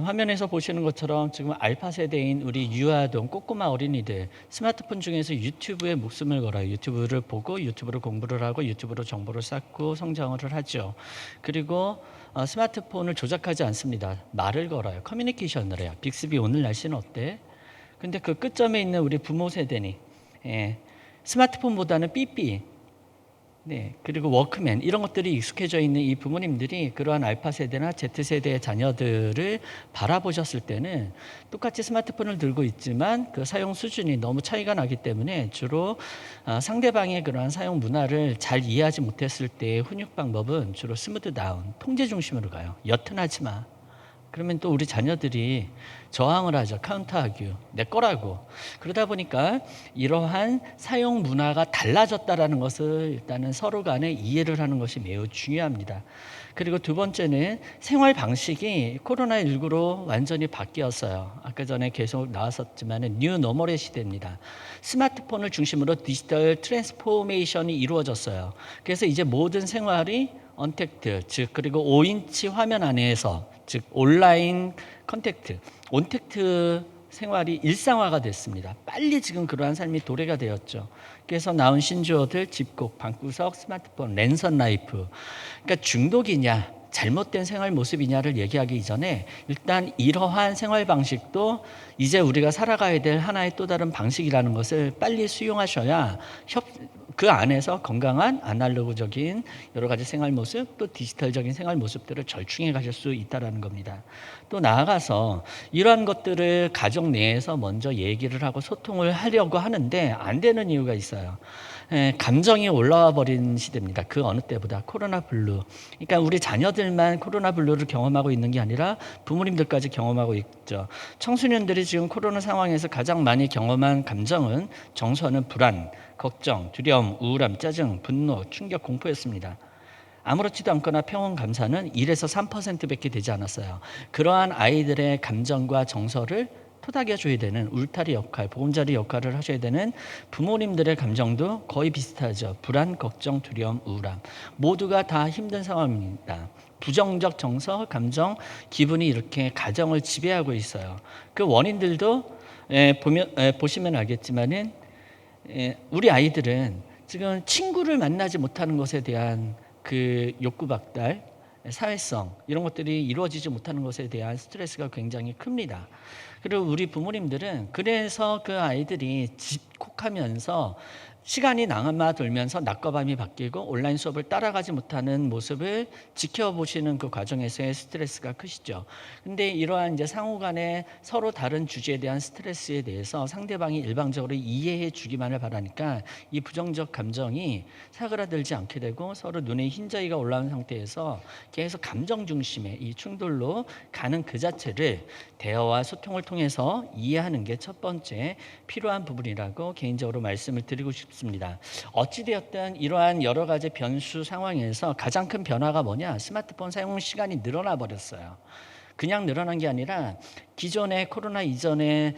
화면에서 보시는 것처럼 지금 알파 세대인 우리 유아동 꼬꼬마 어린이들 스마트폰 중에서 유튜브에 목숨을 걸어요. 유튜브를 보고 유튜브로 공부를 하고 유튜브로 정보를 쌓고 성장을 하죠. 그리고 스마트폰을 조작하지 않습니다. 말을 걸어요. 커뮤니케이션을 해요. 빅스비 오늘 날씨는 어때? 근데 그 끝점에 있는 우리 부모 세대니 스마트폰보다는 삐삐 그리고 워크맨 이런 것들이 익숙해져 있는 이 부모님들이 그러한 알파 세대나 Z 세대의 자녀들을 바라보셨을 때는 똑같이 스마트폰을 들고 있지만 그 사용 수준이 너무 차이가 나기 때문에 주로 상대방의 그러한 사용 문화를 잘 이해하지 못했을 때의 훈육 방법은 주로 스무드 다운, 통제 중심으로 가요. 여튼하지 마. 그러면 또 우리 자녀들이 저항을 하죠. 카운터하기, 내 거라고. 그러다 보니까 이러한 사용 문화가 달라졌다라는 것을 일단은 서로 간에 이해를 하는 것이 매우 중요합니다. 그리고 두 번째는 생활 방식이 코로나19로 완전히 바뀌었어요. 아까 전에 계속 나왔었지만 뉴 노멀의 시대입니다. 스마트폰을 중심으로 디지털 트랜스포메이션이 이루어졌어요. 그래서 이제 모든 생활이 언택트, 즉 그리고 5인치 화면 안에서 즉 온라인 컨택트, 온택트 생활이 일상화가 됐습니다. 빨리 지금 그러한 삶이 도래가 되었죠. 그래서 나온 신조어들 집콕, 방구석, 스마트폰, 랜선 라이프. 그러니까 중독이냐 잘못된 생활 모습이냐를 얘기하기 이전에 일단 이러한 생활 방식도 이제 우리가 살아가야 될 하나의 또 다른 방식이라는 것을 빨리 수용하셔야 그 안에서 건강한 아날로그적인 여러 가지 생활 모습 또 디지털적인 생활 모습들을 절충해 가실 수 있다는 겁니다. 또 나아가서 이러한 것들을 가정 내에서 먼저 얘기를 하고 소통을 하려고 하는데 안 되는 이유가 있어요. 감정이 올라와 버린 시대입니다. 그 어느 때보다 코로나 블루. 그러니까 우리 자녀들만 코로나 블루를 경험하고 있는 게 아니라 부모님들까지 경험하고 있죠. 청소년들이 지금 코로나 상황에서 가장 많이 경험한 감정은 정서는 불안, 걱정, 두려움, 우울함, 짜증, 분노, 충격, 공포였습니다. 아무렇지도 않거나 평온 감사는 1에서 3%밖에 되지 않았어요. 그러한 아이들의 감정과 정서를 토닥여줘야 되는 울타리 역할, 보금자리 역할을 하셔야 되는 부모님들의 감정도 거의 비슷하죠. 불안, 걱정, 두려움, 우울함 모두가 다 힘든 상황입니다. 부정적 정서, 감정, 기분이 이렇게 가정을 지배하고 있어요. 그 원인들도 보시면 알겠지만은 우리 아이들은 지금 친구를 만나지 못하는 것에 대한 그 욕구 박달, 사회성 이런 것들이 이루어지지 못하는 것에 대한 스트레스가 굉장히 큽니다. 그리고 우리 부모님들은 그래서 그 아이들이 집콕하면서 시간이 남아돌면서 낮과 밤이 바뀌고 온라인 수업을 따라가지 못하는 모습을 지켜보시는 그 과정에서의 스트레스가 크시죠. 근데 이러한 이제 상호 간에 서로 다른 주제에 대한 스트레스에 대해서 상대방이 일방적으로 이해해 주기만을 바라니까 이 부정적 감정이 사그라들지 않게 되고 서로 눈에 흰자위가 올라온 상태에서 계속 감정 중심의 이 충돌로 가는 그 자체를 대화와 소통을 통해서 이해하는 게 첫 번째 필요한 부분이라고 개인적으로 말씀을 드리고 싶습니다. 어찌되었든 이러한 여러 가지 변수 상황에서 가장 큰 변화가 뭐냐? 스마트폰 사용 시간이 늘어나 버렸어요. 그냥 늘어난 게 아니라 기존의 코로나 이전에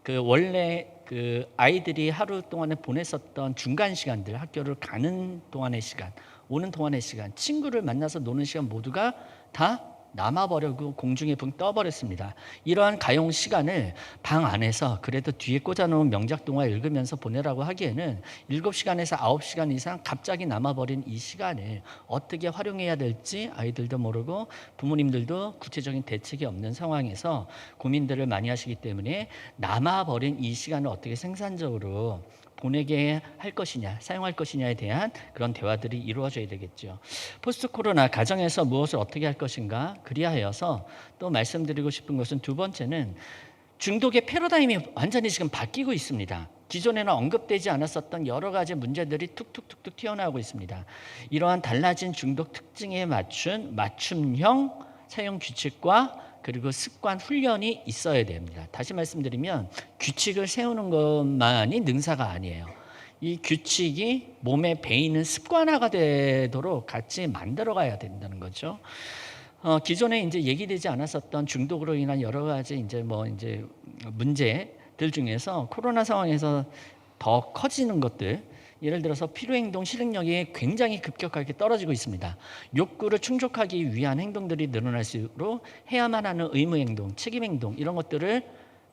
그 원래 그 아이들이 하루 동안에 보냈었던 중간 시간들, 학교를 가는 동안의 시간, 오는 동안의 시간, 친구를 만나서 노는 시간 모두가 다 남아버리고 공중에 붕 떠버렸습니다. 이러한 가용 시간을 방 안에서 그래도 뒤에 꽂아놓은 명작 동화 읽으면서 보내라고 하기에는 7시간에서 9시간 이상 갑자기 남아버린 이 시간을 어떻게 활용해야 될지 아이들도 모르고 부모님들도 구체적인 대책이 없는 상황에서 고민들을 많이 하시기 때문에 남아버린 이 시간을 어떻게 생산적으로 보내게 할 것이냐, 사용할 것이냐에 대한 그런 대화들이 이루어져야 되겠죠. 포스트 코로나 가정에서 무엇을 어떻게 할 것인가 그리하여서 또 말씀드리고 싶은 것은 두 번째는 중독의 패러다임이 완전히 지금 바뀌고 있습니다. 기존에는 언급되지 않았었던 여러 가지 문제들이 툭툭툭툭 튀어나오고 있습니다. 이러한 달라진 중독 특징에 맞춘 맞춤형 사용 규칙과 그리고 습관 훈련이 있어야 됩니다. 다시 말씀드리면 규칙을 세우는 것만이 능사가 아니에요. 이 규칙이 몸에 배이는 습관화가 되도록 같이 만들어가야 된다는 거죠. 기존에 이제 얘기되지 않았었던 중독으로 인한 여러 가지 이제 문제들 중에서 코로나 상황에서 더 커지는 것들. 예를 들어서 필요행동 실행력이 굉장히 급격하게 떨어지고 있습니다. 욕구를 충족하기 위한 행동들이 늘어날수록 해야만 하는 의무행동, 책임행동 이런 것들을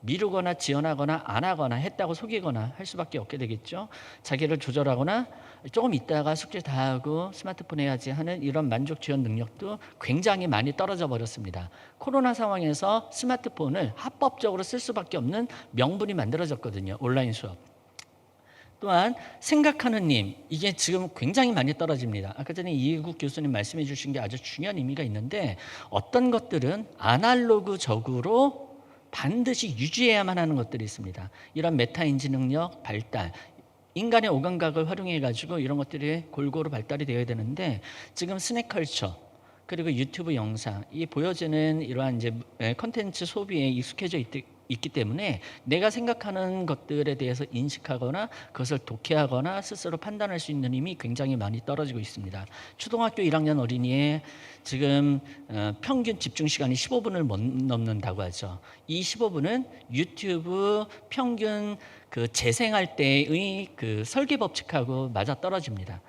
미루거나 지연하거나 안 하거나 했다고 속이거나 할 수밖에 없게 되겠죠. 자기를 조절하거나 조금 있다가 숙제 다 하고 스마트폰 해야지 하는 이런 만족 지연 능력도 굉장히 많이 떨어져 버렸습니다. 코로나 상황에서 스마트폰을 합법적으로 쓸 수밖에 없는 명분이 만들어졌거든요. 온라인 수업. 또한 생각하는 님 이게 지금 굉장히 많이 떨어집니다. 아까 전에 이국 교수님 말씀해 주신 게 아주 중요한 의미가 있는데 어떤 것들은 아날로그적으로 반드시 유지해야만 하는 것들이 있습니다. 이런 메타인지 능력 발달 인간의 오감각을 활용해 가지고 이런 것들이 골고루 발달이 되어야 되는데 지금 스낵컬처 그리고 유튜브 영상 이 보여지는 이러한 이제 콘텐츠 소비에 익숙해져 있기 때문에 내가 생각하는 것들에 대해서 인식하거나 그것을 독해하거나 스스로 판단할 수 있는 힘이 굉장히 많이 떨어지고 있습니다. 초등학교 1학년 어린이의 지금 평균 집중 시간이 15분을 못 넘는다고 하죠. 이 15분은 유튜브 평균 그 재생할 때의 그 설계 법칙하고 맞아 떨어집니다.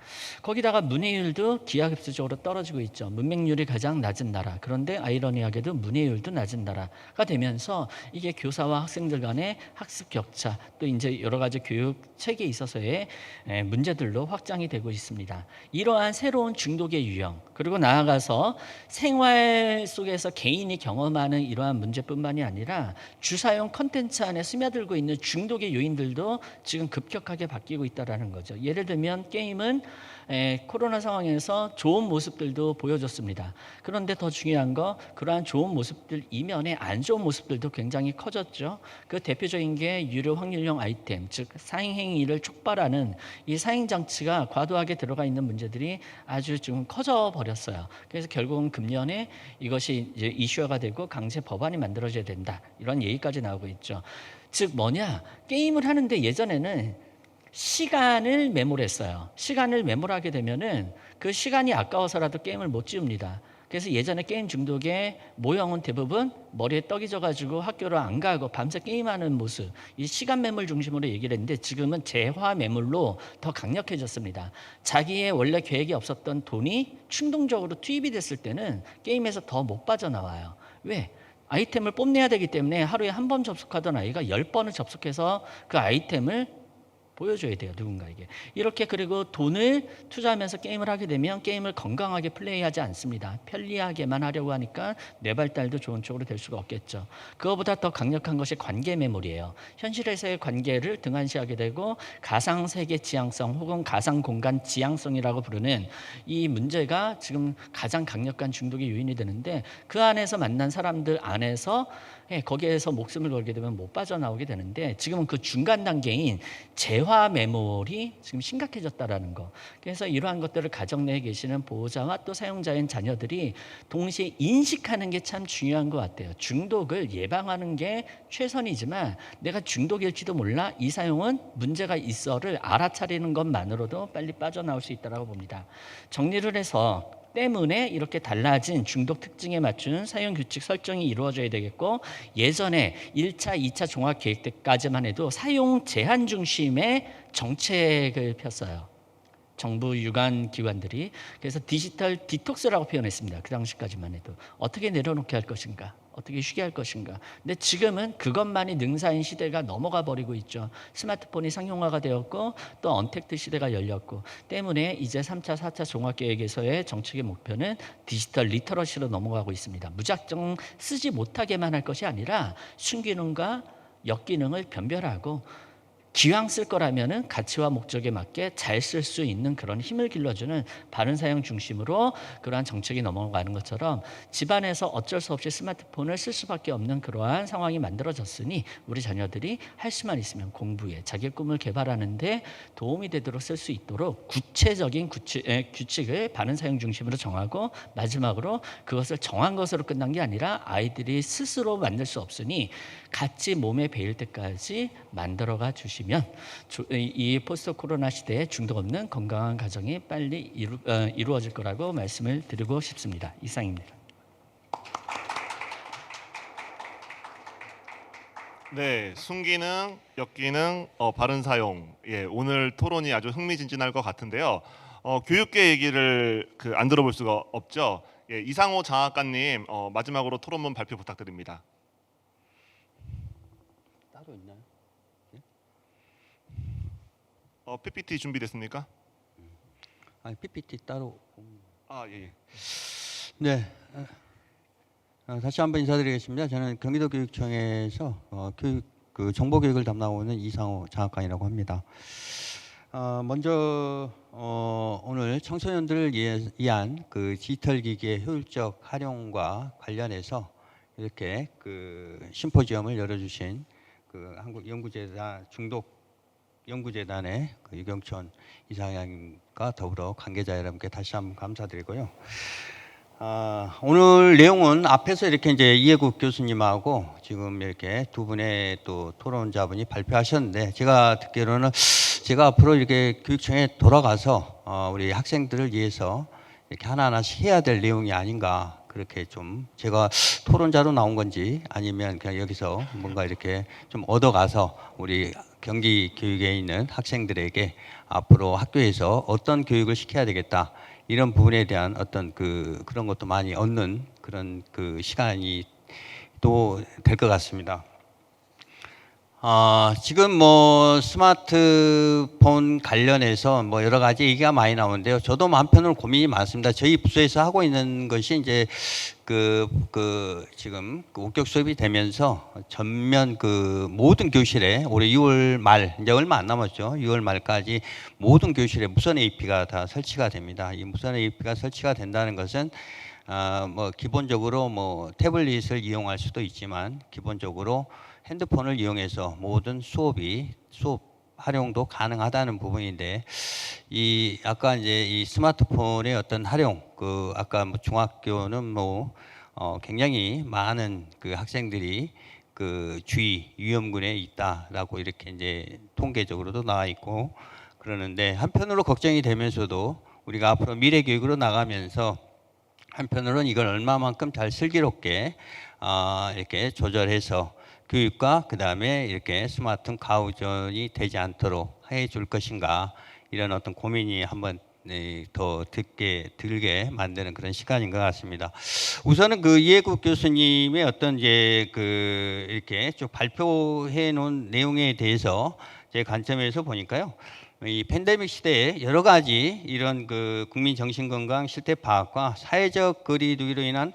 거기다가 문해율도 기하급수적으로 떨어지고 있죠. 문맹률이 가장 낮은 나라. 그런데 아이러니하게도 문해율도 낮은 나라가 되면서 이게 교사와 학생들 간의 학습 격차 또 이제 여러 가지 교육 체계에 있어서의 문제들로 확장이 되고 있습니다. 이러한 새로운 중독의 유형 그리고 나아가서 생활 속에서 개인이 경험하는 이러한 문제뿐만이 아니라 주사용 콘텐츠 안에 스며들고 있는 중독의 요인들도 지금 급격하게 바뀌고 있다는 거죠. 예를 들면 게임은 코로나 상황에서 좋은 모습들도 보여줬습니다. 그런데 더 중요한 거 그러한 좋은 모습들 이면에 안 좋은 모습들도 굉장히 커졌죠. 그 대표적인 게 유료 확률형 아이템, 즉 사행행위를 촉발하는 이 사행장치가 과도하게 들어가 있는 문제들이 아주 좀 커져 버렸어요. 그래서 결국은 금년에 이것이 이제 이슈화가 되고 강제 법안이 만들어져야 된다. 이런 얘기까지 나오고 있죠. 즉 뭐냐? 게임을 하는데 예전에는 시간을 메모했어요. 시간을 메모하게 되면은 그 시간이 아까워서라도 게임을 못 지웁니다. 그래서 예전에 게임 중독의 모형은 대부분 머리에 떡이 져가지고 학교를 안 가고 밤새 게임하는 모습, 이 시간 매물 중심으로 얘기를 했는데 지금은 재화 매물로 더 강력해졌습니다. 자기의 원래 계획이 없었던 돈이 충동적으로 투입이 됐을 때는 게임에서 더 못 빠져나와요. 왜? 아이템을 뽐내야 되기 때문에 하루에 한 번 접속하던 아이가 10번을 접속해서 그 아이템을 보여줘야 돼요, 누군가에게. 이렇게 그리고 돈을 투자하면서 게임을 하게 되면 게임을 건강하게 플레이하지 않습니다. 편리하게만 하려고 하니까 뇌 발달도 좋은 쪽으로 될 수가 없겠죠. 그거보다 더 강력한 것이 관계 매몰이에요. 현실에서의 관계를 등한시하게 되고 가상세계 지향성 혹은 가상공간 지향성이라고 부르는 이 문제가 지금 가장 강력한 중독의 요인이 되는데 그 안에서 만난 사람들 안에서 거기에서 목숨을 걸게 되면 못 빠져나오게 되는데 지금은 그 중간 단계인 재화 매몰이 지금 심각해졌다라는 거. 그래서 이러한 것들을 가정 내에 계시는 보호자와 또 사용자인 자녀들이 동시에 인식하는 게 참 중요한 것 같아요. 중독을 예방하는 게 최선이지만 내가 중독일지도 몰라 이 사용은 문제가 있어를 알아차리는 것만으로도 빨리 빠져나올 수 있다고 봅니다. 정리를 해서 때문에 이렇게 달라진 중독 특징에 맞춘 사용 규칙 설정이 이루어져야 되겠고 예전에 1차, 2차 종합 계획 때까지만 해도 사용 제한 중심의 정책을 폈어요. 정부 유관 기관들이. 그래서 디지털 디톡스라고 표현했습니다. 그 당시까지만 해도. 어떻게 내려놓게 할 것인가? 어떻게 쉬게 할 것인가? 근데 지금은 그것만이 능사인 시대가 넘어가 버리고 있죠. 스마트폰이 상용화가 되었고 또 언택트 시대가 열렸고 때문에 이제 3차, 4차 종합계획에서의 정책의 목표는 디지털 리터러시로 넘어가고 있습니다. 무작정 쓰지 못하게만 할 것이 아니라 순기능과 역기능을 변별하고 기왕 쓸 거라면은 가치와 목적에 맞게 잘 쓸 수 있는 그런 힘을 길러주는 바른 사용 중심으로 그러한 정책이 넘어가는 것처럼 집안에서 어쩔 수 없이 스마트폰을 쓸 수밖에 없는 그러한 상황이 만들어졌으니 우리 자녀들이 할 수만 있으면 공부에 자기 꿈을 개발하는데 도움이 되도록 쓸 수 있도록 구체적인 규칙을 바른 사용 중심으로 정하고 마지막으로 그것을 정한 것으로 끝난 게 아니라 아이들이 스스로 만들 수 없으니 같이 몸에 배일 때까지 만들어가 주시면 이 포스트 코로나 시대에 중독 없는 건강한 가정이 빨리 이루어질 거라고 말씀을 드리고 싶습니다. 이상입니다. 네, 순기능, 역기능, 바른 사용. 예, 오늘 토론이 아주 흥미진진할 것 같은데요. 교육계 얘기를 안 들어볼 수가 없죠. 예, 이상호 장학관님 마지막으로 토론문 발표 부탁드립니다. 따로 있나요? PPT 준비됐습니까? 아니 PPT 따로. 아, 예. 네. 다시 한번 인사드리겠습니다. 저는 경기도교육청에서 정보교육을 담당하고 있는 이상호 장학관이라고 합니다. 먼저 오늘 청소년들을 위한 그 디지털 기기의 효율적 활용과 관련해서 이렇게 그 심포지엄을 열어주신 그 한국 연구재단 중독 연구재단의 그 유경천 이사장님과 더불어 관계자 여러분께 다시 한번 감사드리고요. 오늘 내용은 앞에서 이렇게 이제 이해국 교수님하고 지금 이렇게 두 분의 또 토론자분이 발표하셨는데 제가 듣기로는 제가 앞으로 이렇게 교육청에 돌아가서 우리 학생들을 위해서 이렇게 하나하나씩 해야 될 내용이 아닌가 그렇게 좀 제가 토론자로 나온 건지 아니면 그냥 여기서 뭔가 이렇게 좀 얻어가서 우리 경기 교육에 있는 학생들에게 앞으로 학교에서 어떤 교육을 시켜야 되겠다 이런 부분에 대한 어떤 그런 것도 많이 얻는 그런 그 시간이 또 될 것 같습니다. 지금 뭐 스마트폰 관련해서 뭐 여러 가지 얘기가 많이 나오는데요. 저도 한편으로 고민이 많습니다. 저희 부서에서 하고 있는 것이 이제 지금 원격 수업이 되면서 전면 모든 교실에 올해 6월 말 이제 얼마 안 남았죠. 6월 말까지 모든 교실에 무선 AP가 다 설치가 됩니다. 이 무선 AP가 설치가 된다는 것은 뭐 기본적으로 뭐 태블릿을 이용할 수도 있지만 기본적으로 핸드폰을 이용해서 모든 수업 활용도 가능하다는 부분인데 아까 이제 이 스마트폰의 어떤 활용 아까 뭐 중학교는 굉장히 많은 학생들이 주의 위험군에 있다라고 이렇게 이제 통계적으로도 나와 있고 그러는데 한편으로 걱정이 되면서도 우리가 앞으로 미래 교육으로 나가면서 한편으로는 이걸 얼마만큼 잘 슬기롭게 이렇게 조절해서 교육과 그다음에 이렇게 스마트폰 가우전이 되지 않도록 해줄 것인가, 이런 어떤 고민이 한번 더 들게 만드는 그런 시간인 것 같습니다. 우선은 그 이해국 교수님의 어떤 이제 그 이렇게 쭉 발표해 놓은 내용에 대해서 제 관점에서 보니까요, 이 팬데믹 시대에 여러 가지 이런 그 국민 정신 건강 실태 파악과 사회적 거리두기로 인한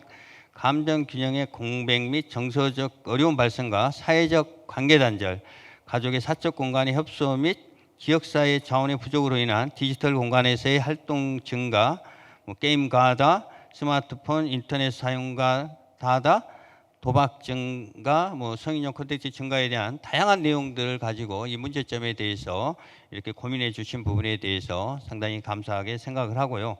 감정 균형의 공백 및 정서적 어려움 발생과 사회적 관계 단절, 가족의 사적 공간의 협소 및 지역사회 자원의 부족으로 인한 디지털 공간에서의 활동 증가, 게임 가다, 스마트폰, 인터넷 사용가 다다, 도박 증가, 성인용 콘텐츠 증가에 대한 다양한 내용들을 가지고 이 문제점에 대해서 이렇게 고민해 주신 부분에 대해서 상당히 감사하게 생각을 하고요.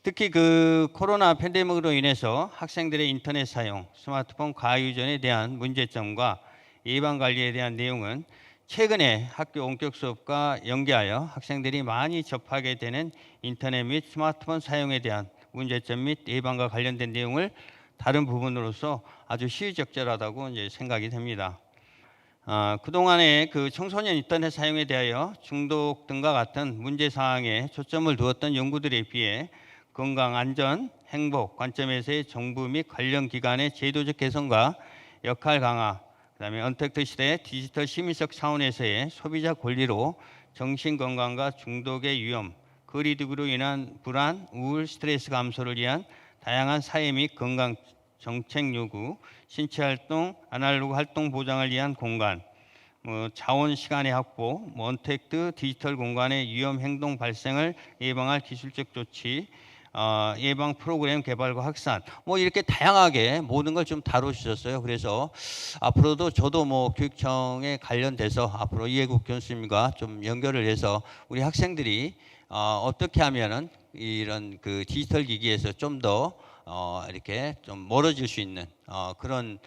특히 그 코로나 팬데믹으로 인해서 학생들의 인터넷 사용, 스마트폰 과유전에 대한 문제점과 예방 관리에 대한 내용은 최근에 학교 원격 수업과 연계하여 학생들이 많이 접하게 되는 인터넷 및 스마트폰 사용에 대한 문제점 및 예방과 관련된 내용을 다른 부분으로서 아주 시의적절하다고 이제 생각이 됩니다. 그동안에 그 청소년 인터넷 사용에 대하여 중독 등과 같은 문제 사항에 초점을 두었던 연구들에 비해 건강, 안전, 행복 관점에서의 정부 및 관련 기관의 제도적 개선과 역할 강화, 그다음에 언택트 시대 디지털 시민적 차원에서의 소비자 권리로 정신 건강과 중독의 위험, 거리두기로 인한 불안, 우울, 스트레스 감소를 위한 다양한 사회 및 건강 정책 요구, 신체 활동, 아날로그 활동 보장을 위한 공간, 자원 시간의 확보, 언택트 디지털 공간의 위험 행동 발생을 예방할 기술적 조치, 예방 프로그램 개발과 확산, 이렇게 다양하게 모든 걸 좀 다루셨어요. 그래서 앞으로도 저도 교육청에 관련돼서 앞으로 이해국 교수님과 좀 연결을 해서 우리 학생들이 어떻게 하면은 이런 그 디지털 기기에서 좀 더 이렇게 좀 멀어질 수 있는 그런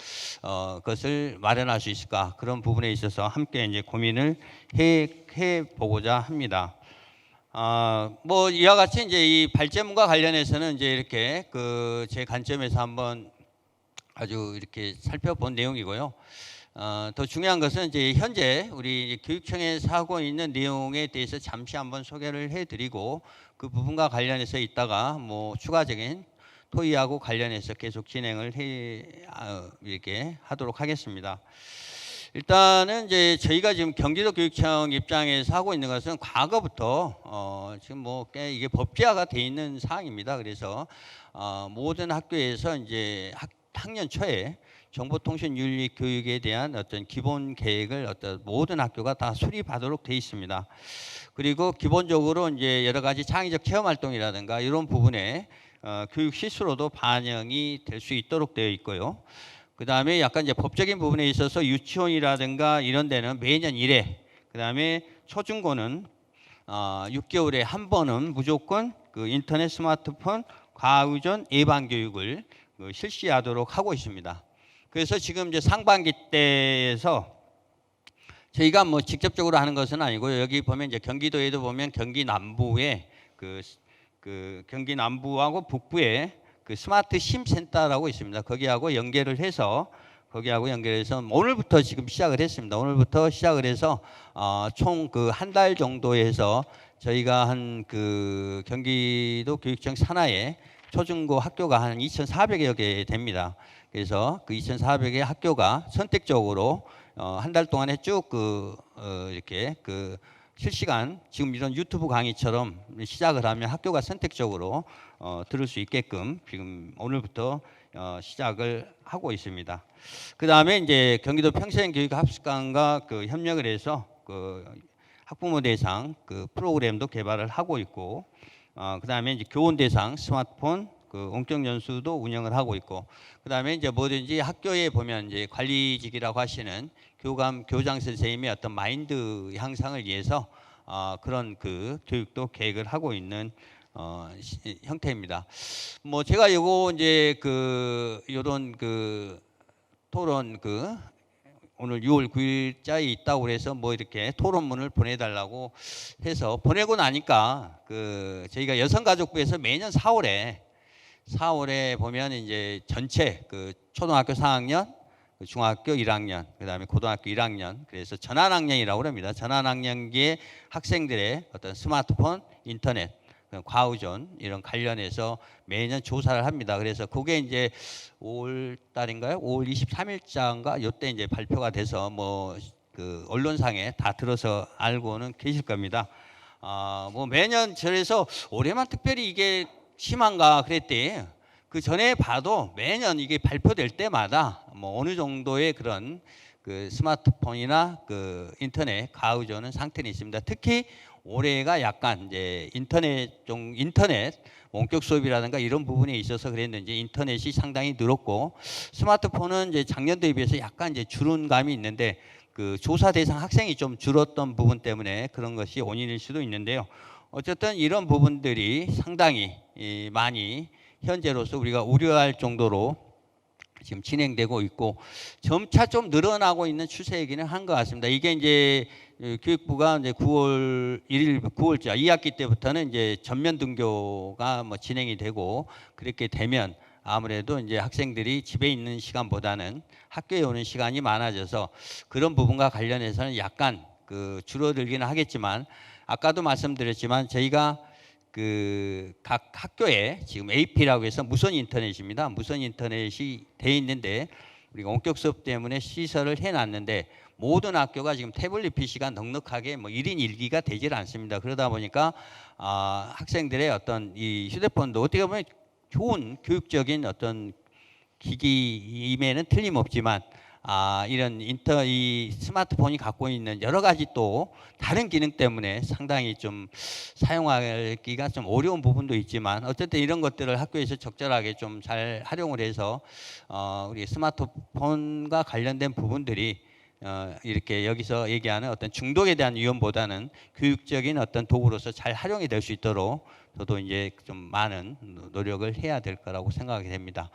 것을 마련할 수 있을까, 그런 부분에 있어서 함께 이제 고민을 해 보고자 합니다. 이와 같이 이제 이 발제문과 관련해서는 이제 이렇게 그 제 관점에서 한번 아주 이렇게 살펴본 내용이고요. 더 중요한 것은 이제 현재 우리 교육청에서 하고 있는 내용에 대해서 잠시 한번 소개를 해드리고 그 부분과 관련해서 이따가 추가적인 토의하고 관련해서 계속 진행을 이렇게 하도록 하겠습니다. 일단은 이제 저희가 지금 경기도 교육청 입장에서 하고 있는 것은 과거부터 지금 꽤 이게 법제화가 돼 있는 사항입니다. 그래서 모든 학교에서 이제 학년 초에 정보통신윤리 교육에 대한 어떤 기본 계획을 모든 학교가 다 수립하도록 돼 있습니다. 그리고 기본적으로 이제 여러 가지 창의적 체험 활동이라든가 이런 부분에 교육 실수로도 반영이 될 수 있도록 되어 있고요. 그 다음에 약간 이제 법적인 부분에 있어서 유치원이라든가 이런 데는 매년 1회, 그 다음에 초중고는 6개월에 한 번은 무조건 그 인터넷 스마트폰 과의존 예방 교육을 실시하도록 하고 있습니다. 그래서 지금 이제 상반기 때에서 저희가 직접적으로 하는 것은 아니고요. 여기 보면 이제 경기도에도 보면 경기 남부에 그 경기 남부하고 북부에 그 스마트 심 센터라고 있습니다. 거기하고 연계를 해서 오늘부터 지금 시작을 했습니다. 오늘부터 시작을 해서 총 그 한 달 정도 해서 저희가 한 그 경기도 교육청 산하에 초중고 학교가 한 2,400여 개 됩니다. 그래서 그 2,400개 학교가 선택적으로 한 달 동안에 쭉 이렇게 실시간 지금 이런 유튜브 강의처럼 시작을 하면 학교가 선택적으로 들을 수 있게끔 지금 오늘부터 시작을 하고 있습니다. 그 다음에 이제 경기도 평생교육학습관과 협력을 해서 학부모 대상 프로그램도 개발을 하고 있고, 그 다음에 이제 교원 대상 스마트폰 원격 연수도 운영을 하고 있고, 그 다음에 이제 뭐든지 학교에 보면 이제 관리직이라고 하시는 교장 선생님의 어떤 마인드 향상을 위해서 그런 교육도 계획을 하고 있는 형태입니다. 제가 요거 이제 요런 토론 오늘 6월 9일자에 있다고 그래서 뭐 이렇게 토론문을 보내달라고 해서 보내고 나니까 그 저희가 여성가족부에서 매년 4월에 보면 이제 전체 그 초등학교 4학년, 그 중학교 1학년, 그다음에 고등학교 1학년, 그래서 전환학년이라고 합니다. 전환학년기의 학생들의 어떤 스마트폰, 인터넷, 과의존 이런 관련해서 매년 조사를 합니다. 그래서 그게 이제 5월 달인가요? 5월 23일자인가 요때 이제 발표가 돼서 뭐 그 언론상에 다 들어서 알고는 계실 겁니다. 뭐 매년 저래서 올해만 특별히 이게 심한가 그랬대. 그 전에 봐도 매년 이게 발표될 때마다 뭐 어느 정도의 그런 그 스마트폰이나 그 인터넷 과의존은 상태는 있습니다. 특히 올해가 약간 이제 인터넷 원격 수업이라든가 이런 부분에 있어서 그랬는지 인터넷이 상당히 늘었고 스마트폰은 이제 작년 대비해서 약간 이제 줄은 감이 있는데 그 조사 대상 학생이 좀 줄었던 부분 때문에 그런 것이 원인일 수도 있는데요. 어쨌든 이런 부분들이 상당히 많이 현재로서 우리가 우려할 정도로 지금 진행되고 있고 점차 좀 늘어나고 있는 추세이기는 한 것 같습니다. 이게 이제 교육부가 이제 9월 9월자 2학기 때부터는 이제 전면 등교가 뭐 진행이 되고 그렇게 되면 아무래도 이제 학생들이 집에 있는 시간보다는 학교에 오는 시간이 많아져서 그런 부분과 관련해서는 약간 그 줄어들기는 하겠지만 아까도 말씀드렸지만 저희가 그 각 학교에 지금 AP라고 해서 무선 인터넷입니다. 무선 인터넷이 돼 있는데 우리가 원격 수업 때문에 시설을 해놨는데 모든 학교가 지금 태블릿 PC가 넉넉하게 뭐 1인 1기가 되질 않습니다. 그러다 보니까 학생들의 어떤 이 휴대폰도 어떻게 보면 좋은 교육적인 어떤 기기임에는 틀림없지만 이런 이 스마트폰이 갖고 있는 여러 가지 또 다른 기능 때문에 상당히 좀 사용하기가 좀 어려운 부분도 있지만 어쨌든 이런 것들을 학교에서 적절하게 좀 잘 활용을 해서 우리 스마트폰과 관련된 부분들이 이렇게 여기서 얘기하는 어떤 중독에 대한 위험보다는 교육적인 어떤 도구로서 잘 활용이 될 수 있도록 저도 이제 좀 많은 노력을 해야 될 거라고 생각이 됩니다.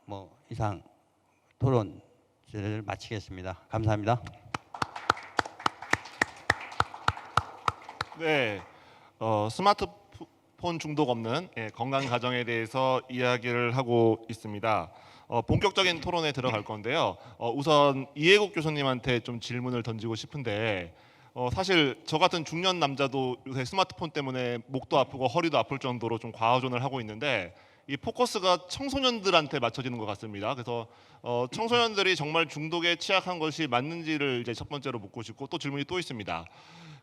뭐 이상 토론을 마치겠습니다. 감사합니다. 네, 스마트폰 중독 없는 건강 가정에 대해서 이야기를 하고 있습니다. 본격적인 토론에 들어갈 건데요. 우선 이해국 교수님한테 좀 질문을 던지고 싶은데 사실 저 같은 중년 남자도 요새 스마트폰 때문에 목도 아프고 허리도 아플 정도로 좀 과의존을 하고 있는데 이 포커스가 청소년들한테 맞춰지는 것 같습니다. 그래서 청소년들이 정말 중독에 취약한 것이 맞는지를 이제 첫 번째로 묻고 싶고 또 질문이 또 있습니다.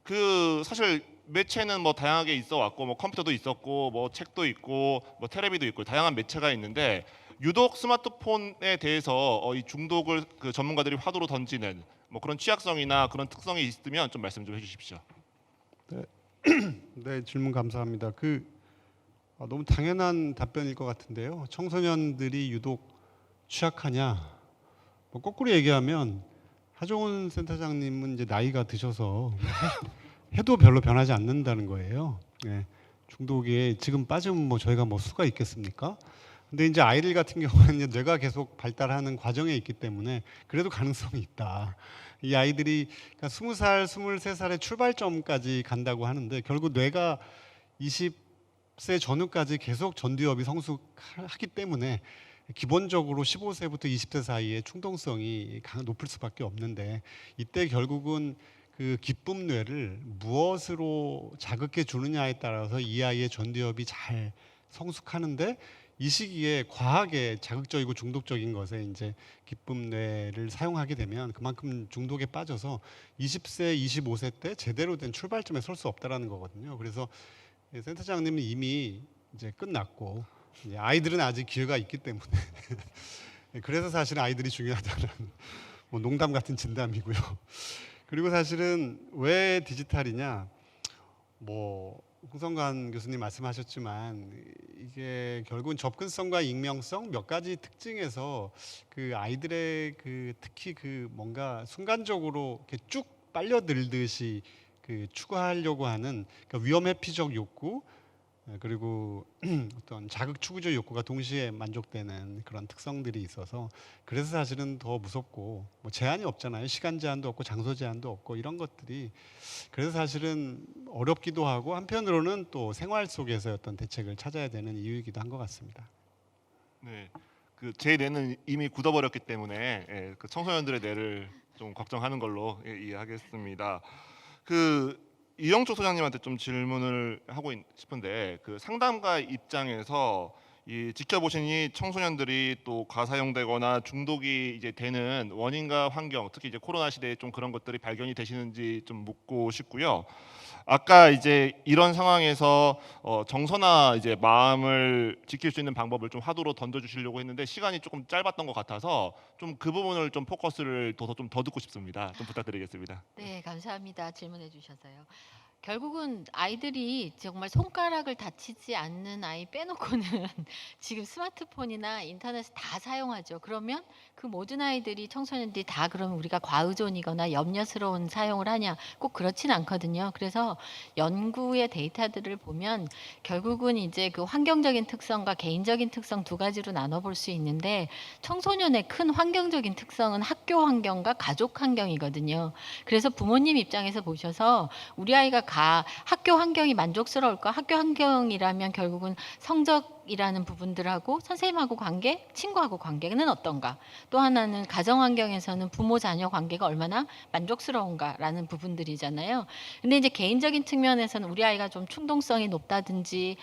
그 사실 매체는 뭐 다양하게 있어 왔고 뭐 컴퓨터도 있었고 뭐 책도 있고 뭐 텔레비도 있고 다양한 매체가 있는데 유독 스마트폰에 대해서 이 중독을 그 전문가들이 화두로 던지는 뭐 그런 취약성이나 그런 특성이 있으면 좀 말씀 좀 해주십시오. 네, 질문 감사합니다. 너무 당연한 답변일 것 같은데요. 청소년들이 유독 취약하냐? 뭐 거꾸로 얘기하면 하종훈 센터장님은 이제 나이가 드셔서 해도 별로 변하지 않는다는 거예요. 네, 중독에 지금 빠지면 뭐 저희가 뭐 수가 있겠습니까? 근데 이제 아이들 같은 경우는 이제 뇌가 계속 발달하는 과정에 있기 때문에 그래도 가능성이 있다. 이 아이들이 그러니까 20살, 23살의 출발점까지 간다고 하는데 결국 뇌가 20세 전후까지 계속 전두엽이 성숙하기 때문에 기본적으로 15세부터 20세 사이에 충동성이 높을 수밖에 없는데 이때 결국은 그 기쁨 뇌를 무엇으로 자극해 주느냐에 따라서 이 아이의 전두엽이 잘 성숙하는데 이 시기에 과하게 자극적이고 중독적인 것에 이제 기쁨 뇌를 사용하게 되면 그만큼 중독에 빠져서 20세, 25세 때 제대로 된 출발점에 설 수 없다라는 거거든요. 그래서 센터장님은 이미 이제 끝났고 아이들은 아직 기회가 있기 때문에 그래서 사실 아이들이 중요하다는 뭐 농담 같은 진담이고요. 그리고 사실은 왜 디지털이냐? 뭐 홍성관 교수님 말씀하셨지만 이게 결국은 접근성과 익명성 몇 가지 특징에서 그 아이들의 그 특히 그 뭔가 순간적으로 이렇게 쭉 빨려들듯이 그 추구하려고 하는 그러니까 위험 회피적 욕구 그리고 어떤 자극 추구적 욕구가 동시에 만족되는 그런 특성들이 있어서 그래서 사실은 더 무섭고 뭐 제한이 없잖아요. 시간 제한도 없고 장소 제한도 없고 이런 것들이 그래서 사실은 어렵기도 하고 한편으로는 또 생활 속에서 어떤 대책을 찾아야 되는 이유이기도 한 것 같습니다. 네, 그 제 뇌는 이미 굳어버렸기 때문에 예, 그 청소년들의 뇌를 좀 걱정하는 걸로 예, 이해하겠습니다. 그 이영초 소장님한테 좀 질문을 하고 싶은데 그 상담가 입장에서 이 지켜보신 이 청소년들이 또 과사용되거나 중독이 이제 되는 원인과 환경, 특히 이제 코로나 시대에 좀 그런 것들이 발견이 되시는지 좀 묻고 싶고요. 아까 이제 이런 상황에서 정서나 이제 마음을 지킬 수 있는 방법을 좀 화두로 던져주시려고 했는데 시간이 조금 짧았던 것 같아서 좀 그 부분을 좀 포커스를 둬서 좀 더 듣고 싶습니다. 좀 부탁드리겠습니다. 네, 감사합니다. 질문해 주셔서요. 결국은 아이들이 정말 손가락을 다치지 않는 아이 빼놓고는 지금 스마트폰이나 인터넷을 다 사용하죠. 그러면 그 모든 아이들이 청소년들이 다 그러면 우리가 과의존이거나 염려스러운 사용을 하냐? 꼭 그렇진 않거든요. 그래서 연구의 데이터들을 보면 결국은 이제 그 환경적인 특성과 개인적인 특성 두 가지로 나눠볼 수 있는데 청소년의 큰 환경적인 특성은 학교 환경과 가족 환경이거든요. 그래서 부모님 입장에서 보셔서 우리 아이가 학교 환경이 만족스러울까? 학교 환경이라면 결국은 성적이라는 부분들하고 선생님하고 관계, 친구하고 관계는 어떤가? 또 하나는 가정 환경에서는 부모 자녀 관계가 얼마나 만족스러운가라는 부분들이잖아요. 근데 이제 개인적인 측면에서는 우리 아이가 좀 충동성이 높다든지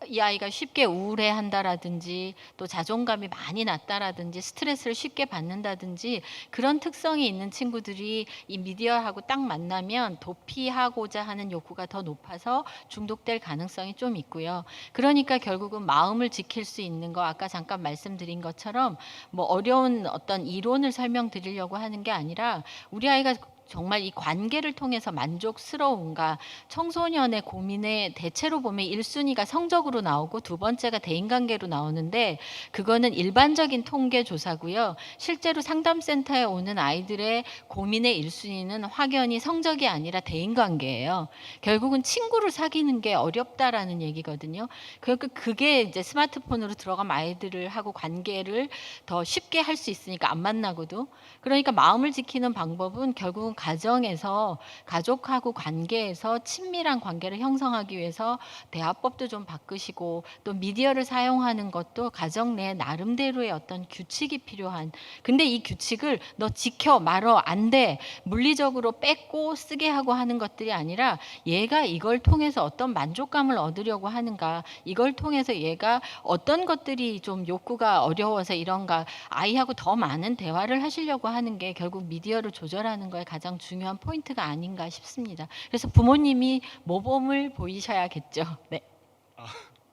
이 아이가 쉽게 우울해한다라든지 또 자존감이 많이 낮다라든지 스트레스를 쉽게 받는다든지 그런 특성이 있는 친구들이 이 미디어하고 딱 만나면 도피하고자 하는 욕구가 더 높아서 중독될 가능성이 좀 있고요. 그러니까 결국은 마음을 지킬 수 있는 거 아까 잠깐 말씀드린 것처럼 뭐 어려운 어떤 이론을 설명드리려고 하는 게 아니라 우리 아이가 정말 이 관계를 통해서 만족스러운가 청소년의 고민의 대체로 보면 1순위가 성적으로 나오고 두 번째가 대인관계로 나오는데 그거는 일반적인 통계 조사고요. 실제로 상담센터에 오는 아이들의 고민의 1순위는 확연히 성적이 아니라 대인관계예요. 결국은 친구를 사귀는 게 어렵다라는 얘기거든요. 그게 이제 스마트폰으로 들어가면 아이들을 하고 관계를 더 쉽게 할 수 있으니까 안 만나고도 그러니까 마음을 지키는 방법은 결국은 가정에서 가족하고 관계에서 친밀한 관계를 형성하기 위해서 대화법도 좀 바꾸시고 또 미디어를 사용하는 것도 가정 내 나름대로의 어떤 규칙이 필요한 근데 이 규칙을 너 지켜 말어 안 돼 물리적으로 뺏고 쓰게 하고 하는 것들이 아니라 얘가 이걸 통해서 어떤 만족감을 얻으려고 하는가 이걸 통해서 얘가 어떤 것들이 좀 욕구가 어려워서 이런가 아이하고 더 많은 대화를 하시려고 하는 게 결국 미디어를 조절하는 거에 가장 중요한 포인트가 아닌가 싶습니다. 그래서 부모님이 모범을 보이셔야겠죠. 네.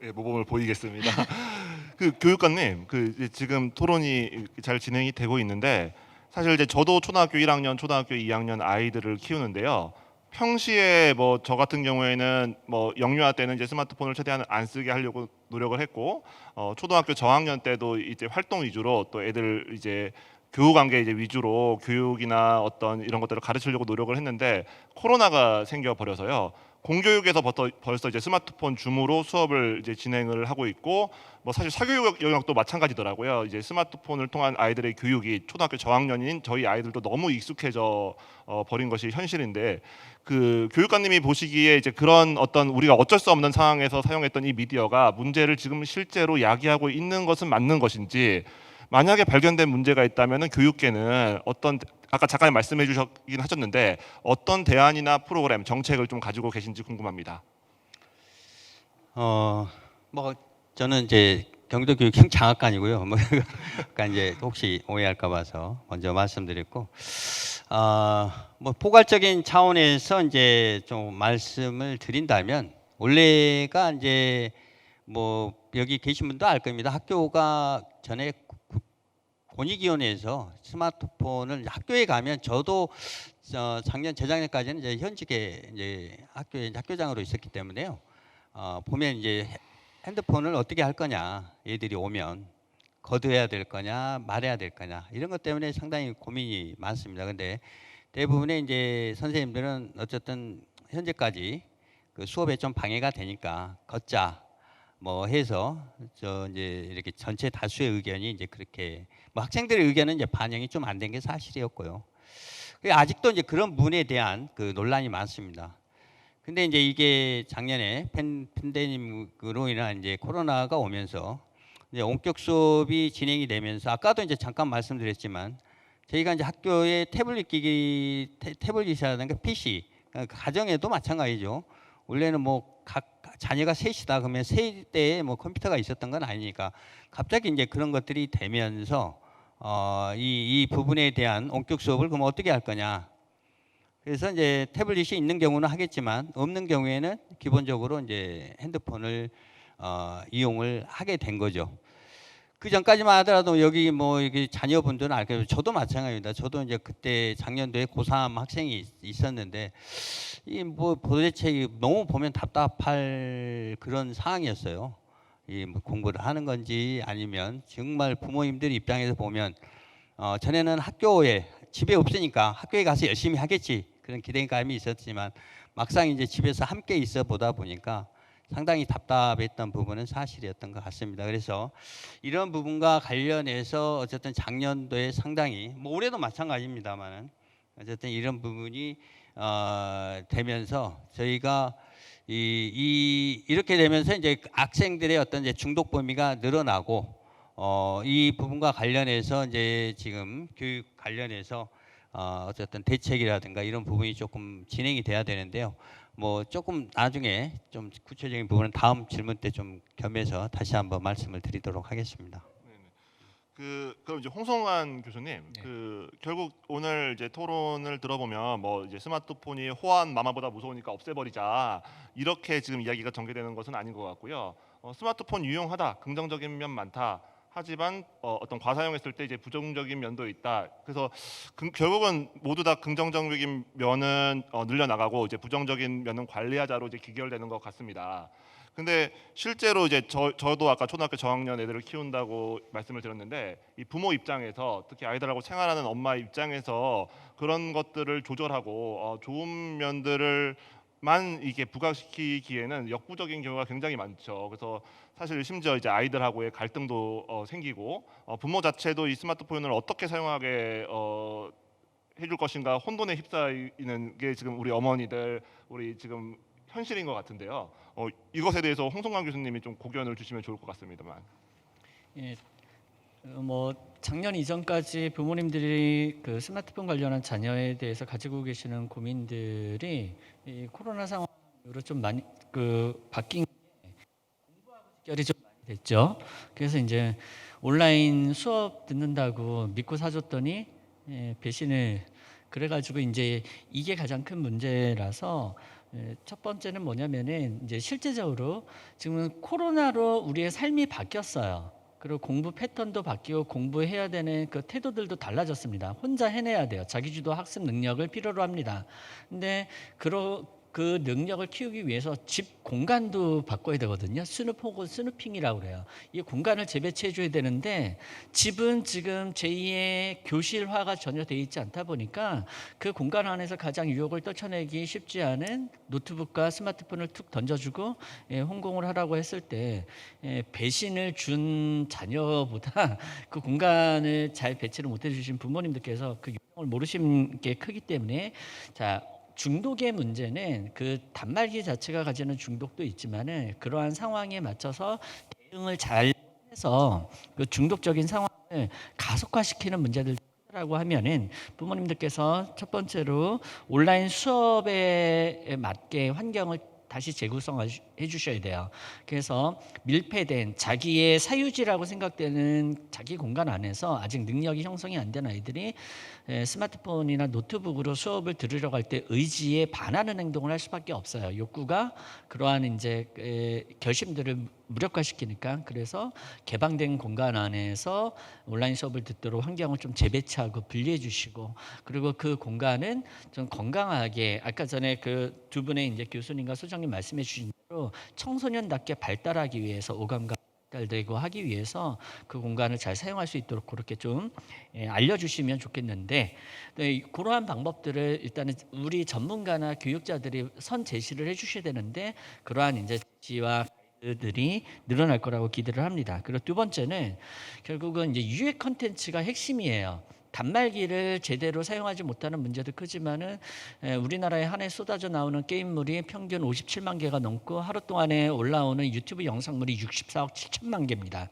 예, 모범을 보이겠습니다. 그 교육관님, 그 이제 지금 토론이 잘 진행이 되고 있는데 사실 이제 저도 초등학교 1학년, 초등학교 2학년 아이들을 키우는데요. 평시에 뭐 저 같은 경우에는 뭐 영유아 때는 이제 스마트폰을 최대한 안 쓰게 하려고 노력을 했고 초등학교 저학년 때도 이제 활동 위주로 또 애들 이제 교우 관계 이제 위주로 교육이나 어떤 이런 것들을 가르치려고 노력을 했는데 코로나가 생겨 버려서요. 공교육에서 벌써 이제 스마트폰 줌으로 수업을 이제 진행을 하고 있고 뭐 사실 사교육 영역도 마찬가지더라고요. 이제 스마트폰을 통한 아이들의 교육이 초등학교 저학년인 저희 아이들도 너무 익숙해져 버린 것이 현실인데 그 교육관님이 보시기에 이제 그런 어떤 우리가 어쩔 수 없는 상황에서 사용했던 이 미디어가 문제를 지금 실제로 야기하고 있는 것은 맞는 것인지 만약에 발견된 문제가 있다면 교육계는 어떤 아까 잠깐 말씀해 주셨긴 하셨는데 어떤 대안이나 프로그램, 정책을 좀 가지고 계신지 궁금합니다. 뭐 저는 이제 경도교육청 장학관이고요. 뭐 그러니까 이제 혹시 오해할까 봐서 먼저 말씀드렸고, 뭐 포괄적인 차원에서 이제 좀 말씀을 드린다면 원래가 이제 뭐 여기 계신 분도 알 겁니다. 학교가 전에 권익위원회에서 스마트폰을 학교에 가면 저도 작년 재작년까지는 이제 현직에 이제 학교에 학교장으로 있었기 때문에요. 보면 이제 핸드폰을 어떻게 할 거냐, 얘들이 오면 거둬야 될 거냐, 말해야 될 거냐 이런 것 때문에 상당히 고민이 많습니다. 근데 대부분의 이제 선생님들은 어쨌든 현재까지 그 수업에 좀 방해가 되니까 걷자. 뭐 해서 저 이제 이렇게 전체 다수의 의견이 이제 그렇게 뭐 학생들의 의견은 이제 반영이 좀 안 된 게 사실이었고요. 아직도 이제 그런 부분에 대한 그 논란이 많습니다. 근데 이제 이게 작년에 팬데믹으로 인한 이제 코로나가 오면서 이제 원격 수업이 진행이 되면서 아까도 이제 잠깐 말씀드렸지만 저희가 이제 학교에 태블릿 기기, 태블릿이라든가 PC, 가정에도 마찬가지죠. 원래는 뭐 각 자녀가 셋이다 그러면 세 대의 뭐 컴퓨터가 있었던 건 아니니까 갑자기 이제 그런 것들이 되면서 이 부분에 대한 원격 수업을 그럼 어떻게 할 거냐. 그래서 이제 태블릿이 있는 경우는 하겠지만 없는 경우에는 기본적으로 이제 핸드폰을 이용을 하게 된 거죠. 그 전까지만 하더라도 여기 뭐 여기 자녀분들은 알겠지만 저도 마찬가지입니다. 저도 이제 그때 작년도에 고3 학생이 있었는데 이 뭐 도대체 너무 보면 답답할 그런 상황이었어요. 이 뭐 공부를 하는 건지 아니면 정말 부모님들 입장에서 보면 전에는 학교에 집에 없으니까 학교에 가서 열심히 하겠지 그런 기대감이 있었지만 막상 이제 집에서 함께 있어 보다 보니까 상당히 답답했던 부분은 사실이었던 것 같습니다. 그래서 이런 부분과 관련해서 어쨌든 작년도에 상당히 뭐 올해도 마찬가지입니다만은 어쨌든 이런 부분이 되면서 저희가 이렇게 되면서 이제 학생들의 어떤 이제 중독 범위가 늘어나고 이 부분과 관련해서 이제 지금 교육 관련해서 어쨌든 대책이라든가 이런 부분이 조금 진행이 돼야 되는데요. 뭐 조금 나중에 좀 구체적인 부분은 다음 질문 때 좀 겸해서 다시 한번 말씀을 드리도록 하겠습니다. 그럼 이제 홍성환 교수님, 네. 결국 오늘 이제 토론을 들어보면 뭐 이제 스마트폰이 호환 마마보다 무서우니까 없애버리자 이렇게 지금 이야기가 전개되는 것은 아닌 것 같고요. 스마트폰 유용하다, 긍정적인 면 많다. 하지만 어떤 과사용했을 때 이제 부정적인 면도 있다. 그래서 결국은 모두 다 긍정적인 면은 늘려나가고 이제 부정적인 면은 관리하자로 이제 귀결되는 것 같습니다. 근데 실제로 이제 저도 아까 초등학교 저학년 애들을 키운다고 말씀을 드렸는데 이 부모 입장에서 특히 아이들하고 생활하는 엄마 입장에서 그런 것들을 조절하고 좋은 면들을 만 이게 부각시키기에는 역부족인 경우가 굉장히 많죠. 그래서 사실 심지어 이제 아이들하고의 갈등도 생기고 부모 자체도 이 스마트폰을 어떻게 사용하게 해줄 것인가 혼돈에 휩싸이는 게 지금 우리 어머니들 우리 지금 현실인 것 같은데요. 이것에 대해서 홍성관 교수님이 좀 고견을 주시면 좋을 것 같습니다만. 예, 뭐 작년 이전까지 부모님들이 그 스마트폰 관련한 자녀에 대해서 가지고 계시는 고민들이 이 코로나 상황으로 좀 많이 바뀐 게 공부하고 직결이 좀 많이 됐죠. 그래서 이제 온라인 수업 듣는다고 믿고 사줬더니 배신을 그래가지고 이제 이게 가장 큰 문제라서 첫 번째는 뭐냐면은 이제 실제적으로 지금 코로나로 우리의 삶이 바뀌었어요. 그리고 공부 패턴도 바뀌고 공부해야 되는 그 태도들도 달라졌습니다. 혼자 해내야 돼요. 자기주도 학습 능력을 필요로 합니다. 근데 그 능력을 키우기 위해서 집 공간도 바꿔야 되거든요. 스눕 혹은 스누핑이라고 그래요. 이 공간을 재배치해 줘야 되는데 집은 지금 제2의 교실화가 전혀 돼 있지 않다 보니까 그 공간 안에서 가장 유혹을 떨쳐내기 쉽지 않은 노트북과 스마트폰을 툭 던져주고 혼공을 하라고 했을 때 배신을 준 자녀보다 그 공간을 잘 배치를 못해 주신 부모님들께서 그 유형을 모르신 게 크기 때문에 자 중독의 문제는 그 단말기 자체가 가지는 중독도 있지만은 그러한 상황에 맞춰서 대응을 잘 해서 그 중독적인 상황을 가속화시키는 문제들이라고 하면은 부모님들께서 첫 번째로 온라인 수업에 맞게 환경을 다시 재구성해 주셔야 돼요. 그래서 밀폐된 자기의 사유지라고 생각되는 자기 공간 안에서 아직 능력이 형성이 안 된 아이들이 스마트폰이나 노트북으로 수업을 들으려고 할 때 의지에 반하는 행동을 할 수밖에 없어요. 욕구가 그러한 이제 결심들을 무력화시키니까 그래서 개방된 공간 안에서 온라인 수업을 듣도록 환경을 좀 재배치하고 분리해 주시고 그리고 그 공간은 좀 건강하게 아까 전에 그 두 분의 이제 교수님과 소장님 말씀해 주신 대로 청소년답게 발달하기 위해서 오감과 발달되고 하기 위해서 그 공간을 잘 사용할 수 있도록 그렇게 좀 알려주시면 좋겠는데 그러한 방법들을 일단은 우리 전문가나 교육자들이 선 제시를 해주셔야 되는데 그러한 이제 제시와 들이 늘어날 거라고 기대를 합니다. 그리고 두 번째는 결국은 이제 유해 컨텐츠가 핵심이에요. 단말기를 제대로 사용하지 못하는 문제도 크지만은 우리나라에 한 해 쏟아져 나오는 게임물이 평균 57만 개가 넘고 하루 동안에 올라오는 유튜브 영상물이 64억 7천만 개입니다.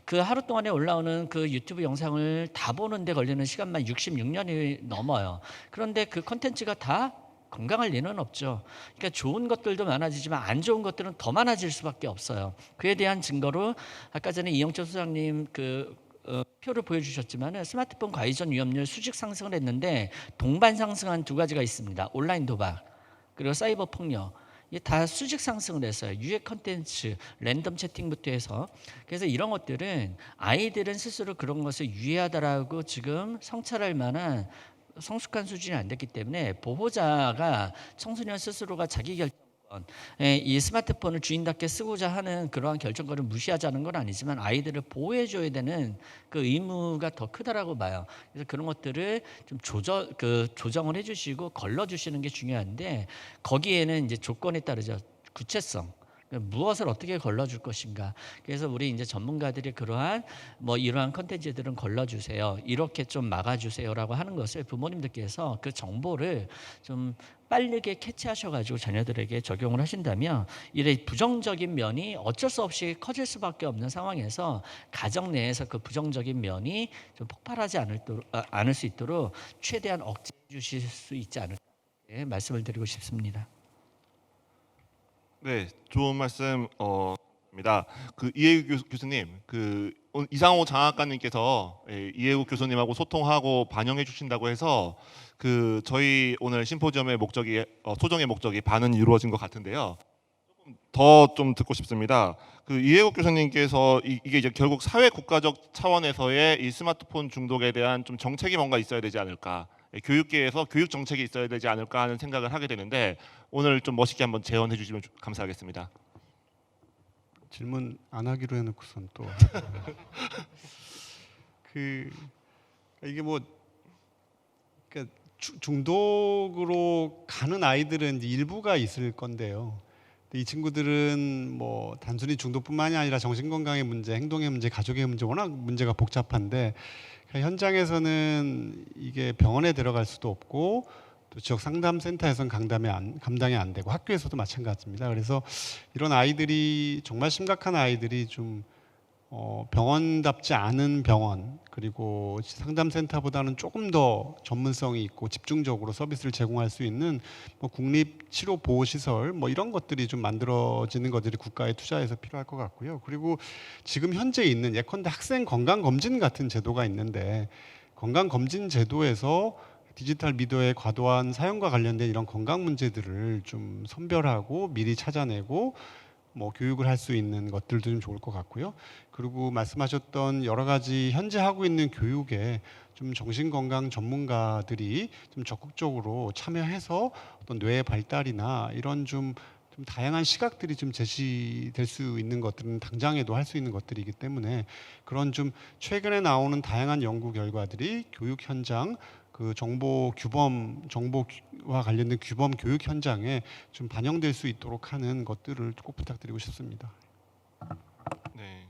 그 하루 동안에 올라오는 그 유튜브 영상을 다 보는데 걸리는 시간만 66년이 넘어요. 그런데 그 컨텐츠가 다 건강할 리는 없죠. 그러니까 좋은 것들도 많아지지만 안 좋은 것들은 더 많아질 수밖에 없어요. 그에 대한 증거로 아까 전에 이영철 소장님 표를 보여주셨지만 스마트폰 과의전 위험률 수직 상승을 했는데 동반 상승한 두 가지가 있습니다. 온라인 도박 그리고 사이버 폭력. 이게 다 수직 상승을 했어요. 유해 컨텐츠, 랜덤 채팅부터 해서. 그래서 이런 것들은 아이들은 스스로 그런 것을 유해하다라고 지금 성찰할 만한 성숙한 수준이 안 됐기 때문에 보호자가 청소년 스스로가 자기 결정권, 이 스마트폰을 주인답게 쓰고자 하는 그러한 결정권을 무시하자는 건 아니지만 아이들을 보호해줘야 되는 그 의무가 더 크다라고 봐요. 그래서 그런 것들을 좀 조정을 해주시고 걸러주시는 게 중요한데 거기에는 이제 조건에 따르죠. 구체성. 무엇을 어떻게 걸러줄 것인가. 그래서 우리 이제 전문가들이 그러한 이러한 컨텐츠들은 걸러주세요. 이렇게 좀 막아주세요라고 하는 것을 부모님들께서 그 정보를 좀 빠르게 캐치하셔가지고 자녀들에게 적용을 하신다면 이래 부정적인 면이 어쩔 수 없이 커질 수밖에 없는 상황에서 가정 내에서 그 부정적인 면이 좀 폭발하지 않을 수 있도록 최대한 억제해 주실 수 있지 않을까 말씀을 드리고 싶습니다. 네, 좋은 말씀입니다. 그 이해욱 교수님, 오늘 이상호 장학관님께서 이해욱 교수님하고 소통하고 반영해 주신다고 해서 저희 오늘 심포지엄의 목적이 소정의 목적이 반은 이루어진 것 같은데요. 조금 더 좀 듣고 싶습니다. 이해욱 교수님께서 이게 이제 결국 사회 국가적 차원에서의 이 스마트폰 중독에 대한 좀 정책이 뭔가 있어야 되지 않을까. 교육계에서 교육 정책이 있어야 되지 않을까 하는 생각을 하게 되는데 오늘 좀 멋있게 한번 재원해 주시면 감사하겠습니다. 질문 안 하기로 해놓고선 또 이게 그러니까 중독으로 가는 아이들은 이제 일부가 있을 건데요. 이 친구들은 단순히 중독뿐만이 아니라 정신건강의 문제, 행동의 문제, 가족의 문제 워낙 문제가 복잡한데 현장에서는 이게 병원에 들어갈 수도 없고 또 지역 상담센터에서는 감당이 안 되고 학교에서도 마찬가지입니다. 그래서 이런 아이들이 정말 심각한 아이들이 좀 병원답지 않은 병원 그리고 상담센터보다는 조금 더 전문성이 있고 집중적으로 서비스를 제공할 수 있는 국립치료보호시설 이런 것들이 좀 만들어지는 것들이 국가에 투자해서 필요할 것 같고요. 그리고 지금 현재 있는 예컨대 학생 건강검진 같은 제도가 있는데 건강검진 제도에서 디지털 미디어의 과도한 사용과 관련된 이런 건강 문제들을 좀 선별하고 미리 찾아내고 교육을 할 수 있는 것들도 좀 좋을 것 같고요. 그리고 말씀하셨던 여러 가지 현재 하고 있는 교육에 좀 정신건강 전문가들이 좀 적극적으로 참여해서 어떤 뇌의 발달이나 이런 좀 다양한 시각들이 좀 제시될 수 있는 것들은 당장에도 할 수 있는 것들이기 때문에 그런 좀 최근에 나오는 다양한 연구 결과들이 교육 현장 정보와 관련된 규범 교육 현장에 좀 반영될 수 있도록 하는 것들을 꼭 부탁드리고 싶습니다. 네.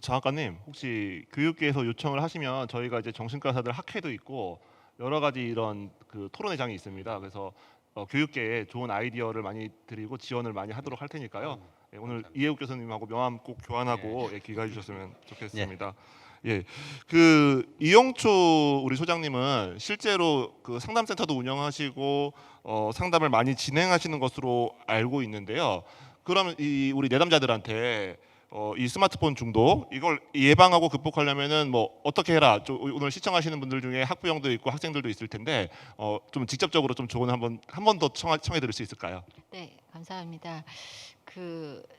장학관님 혹시 교육계에서 요청을 하시면 저희가 이제 정신과사들 학회도 있고 여러 가지 이런 토론회장이 있습니다. 그래서 교육계에 좋은 아이디어를 많이 드리고 지원을 많이 하도록 할 테니까요. 오늘 이해욱 교수님하고 명함 꼭 교환하고 기가해 주셨으면 좋겠습니다. 예, 이영초 우리 소장님은 실제로 상담센터도 운영하시고 상담을 많이 진행하시는 것으로 알고 있는데요. 그러면 우리 내담자들한테 이 스마트폰 중독 이걸 예방하고 극복하려면은 어떻게 해라. 오늘 시청하시는 분들 중에 학부형도 있고 학생들도 있을 텐데 좀 직접적으로 좀 조언 한 번 더 청해 드릴 수 있을까요? 네, 감사합니다.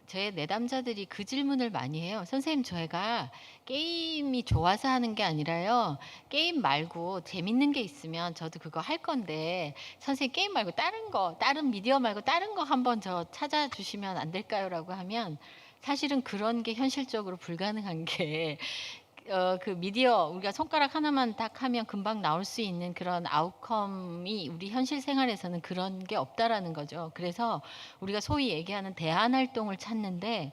저희 내담자들이 그 질문을 많이 해요. 선생님, 저희가 게임이 좋아서 하는 게 아니라요. 게임 말고 재밌는 게 있으면 저도 그거 할 건데 선생님 게임 말고 다른 미디어 말고 다른 거 한번 찾아주시면 안 될까요? 라고 하면 사실은 그런 게 현실적으로 불가능한 게 그 미디어 우리가 손가락 하나만 딱 하면 금방 나올 수 있는 그런 아웃컴이 우리 현실 생활에서는 그런 게 없다라는 거죠. 그래서 우리가 소위 얘기하는 대안 활동을 찾는데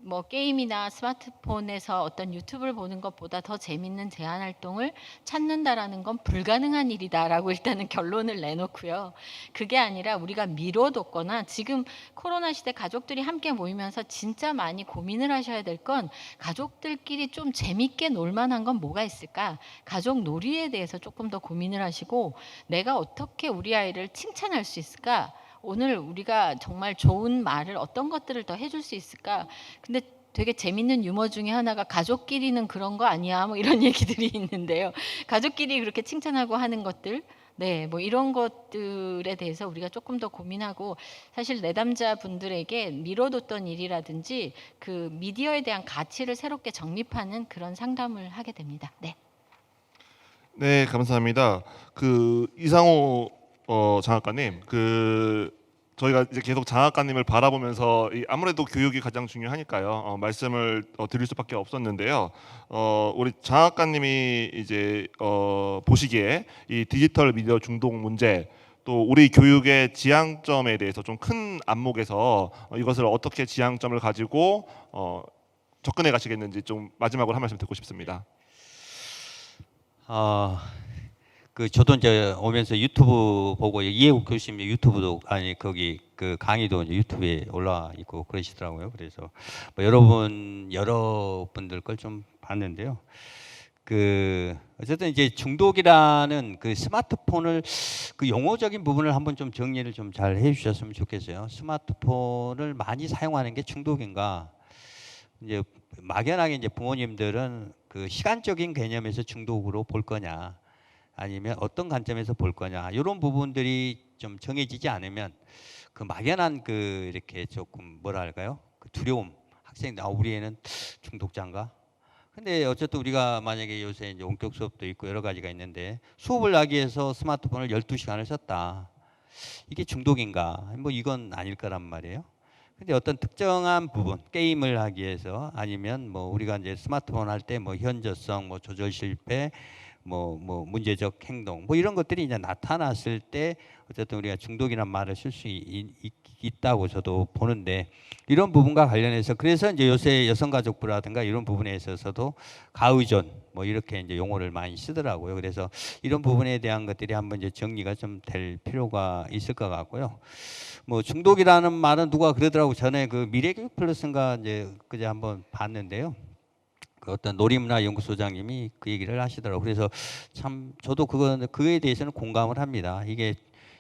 뭐 게임이나 스마트폰에서 어떤 유튜브를 보는 것보다 더 재밌는 제한 활동을 찾는다라는 건 불가능한 일이다라고 일단은 결론을 내놓고요. 그게 아니라 우리가 미뤄뒀거나 지금 코로나 시대 가족들이 함께 모이면서 진짜 많이 고민을 하셔야 될 건 가족들끼리 좀 재밌게 놀 만한 건 뭐가 있을까? 가족 놀이에 대해서 조금 더 고민을 하시고 내가 어떻게 우리 아이를 칭찬할 수 있을까? 오늘 우리가 정말 좋은 말을 어떤 것들을 더 해줄 수 있을까? 근데 되게 재밌는 유머 중에 하나가 가족끼리는 그런 거 아니야? 뭐 이런 얘기들이 있는데요. 가족끼리 그렇게 칭찬하고 하는 것들, 네, 뭐 이런 것들에 대해서 우리가 조금 더 고민하고 사실 내담자 분들에게 미뤄뒀던 일이라든지 그 미디어에 대한 가치를 새롭게 정립하는 그런 상담을 하게 됩니다. 네. 네, 감사합니다. 그 이상호 장학관님, 저희가 이제 계속 장학관님을 바라보면서 아무래도 교육이 가장 중요하니까요. 말씀을 드릴 수밖에 없었는데요. 우리 장학관님이 이제 보시기에 이 디지털 미디어 중독 문제 또 우리 교육의 지향점에 대해서 좀 큰 안목에서 이것을 어떻게 지향점을 가지고 접근해 가시겠는지 좀 마지막으로 한 말씀 듣고 싶습니다. 저도 이제 오면서 유튜브 보고 이해국 교수님 유튜브도 아니 거기 그 강의도 이제 유튜브에 올라 있고 그러시더라고요. 그래서 뭐 여러분들 걸 좀 봤는데요. 어쨌든 이제 중독이라는 그 스마트폰을 그 용어적인 부분을 한번 좀 정리를 좀 잘 해주셨으면 좋겠어요. 스마트폰을 많이 사용하는 게 중독인가? 이제 막연하게 이제 부모님들은 그 시간적인 개념에서 중독으로 볼 거냐? 아니면 어떤 관점에서 볼 거냐 이런 부분들이 좀 정해지지 않으면 그 막연한 그 이렇게 조금 뭐라 할까요? 그 두려움 학생 우리 애는 중독자인가? 근데 어쨌든 우리가 만약에 요새 이제 원격 수업도 있고 여러 가지가 있는데 수업을 하기 위해서 스마트폰을 12시간을 썼다. 이게 중독인가? 뭐 이건 아닐 거란 말이에요. 근데 어떤 특정한 부분 게임을 하기 위해서 아니면 뭐 우리가 이제 스마트폰 할 때 뭐 현저성, 뭐 조절 실패 뭐 문제적 행동 뭐 이런 것들이 이제 나타났을 때 어쨌든 우리가 중독이란 말을 쓸 수 있다고 저도 보는데 이런 부분과 관련해서 그래서 이제 요새 여성가족부라든가 이런 부분에 있어서도 가의존 뭐 이렇게 이제 용어를 많이 쓰더라고요. 그래서 이런 부분에 대한 것들이 한번 이제 정리가 좀 될 필요가 있을 것 같고요. 뭐 중독이라는 말은 누가 그러더라고 전에 그 미래교육 플러스인가 이제 그제 한번 봤는데요. 그 어떤 놀이문화 연구소장님이 그 얘기를 하시더라고요. 그래서 참 저도 그거에 대해서는 공감을 합니다. 이게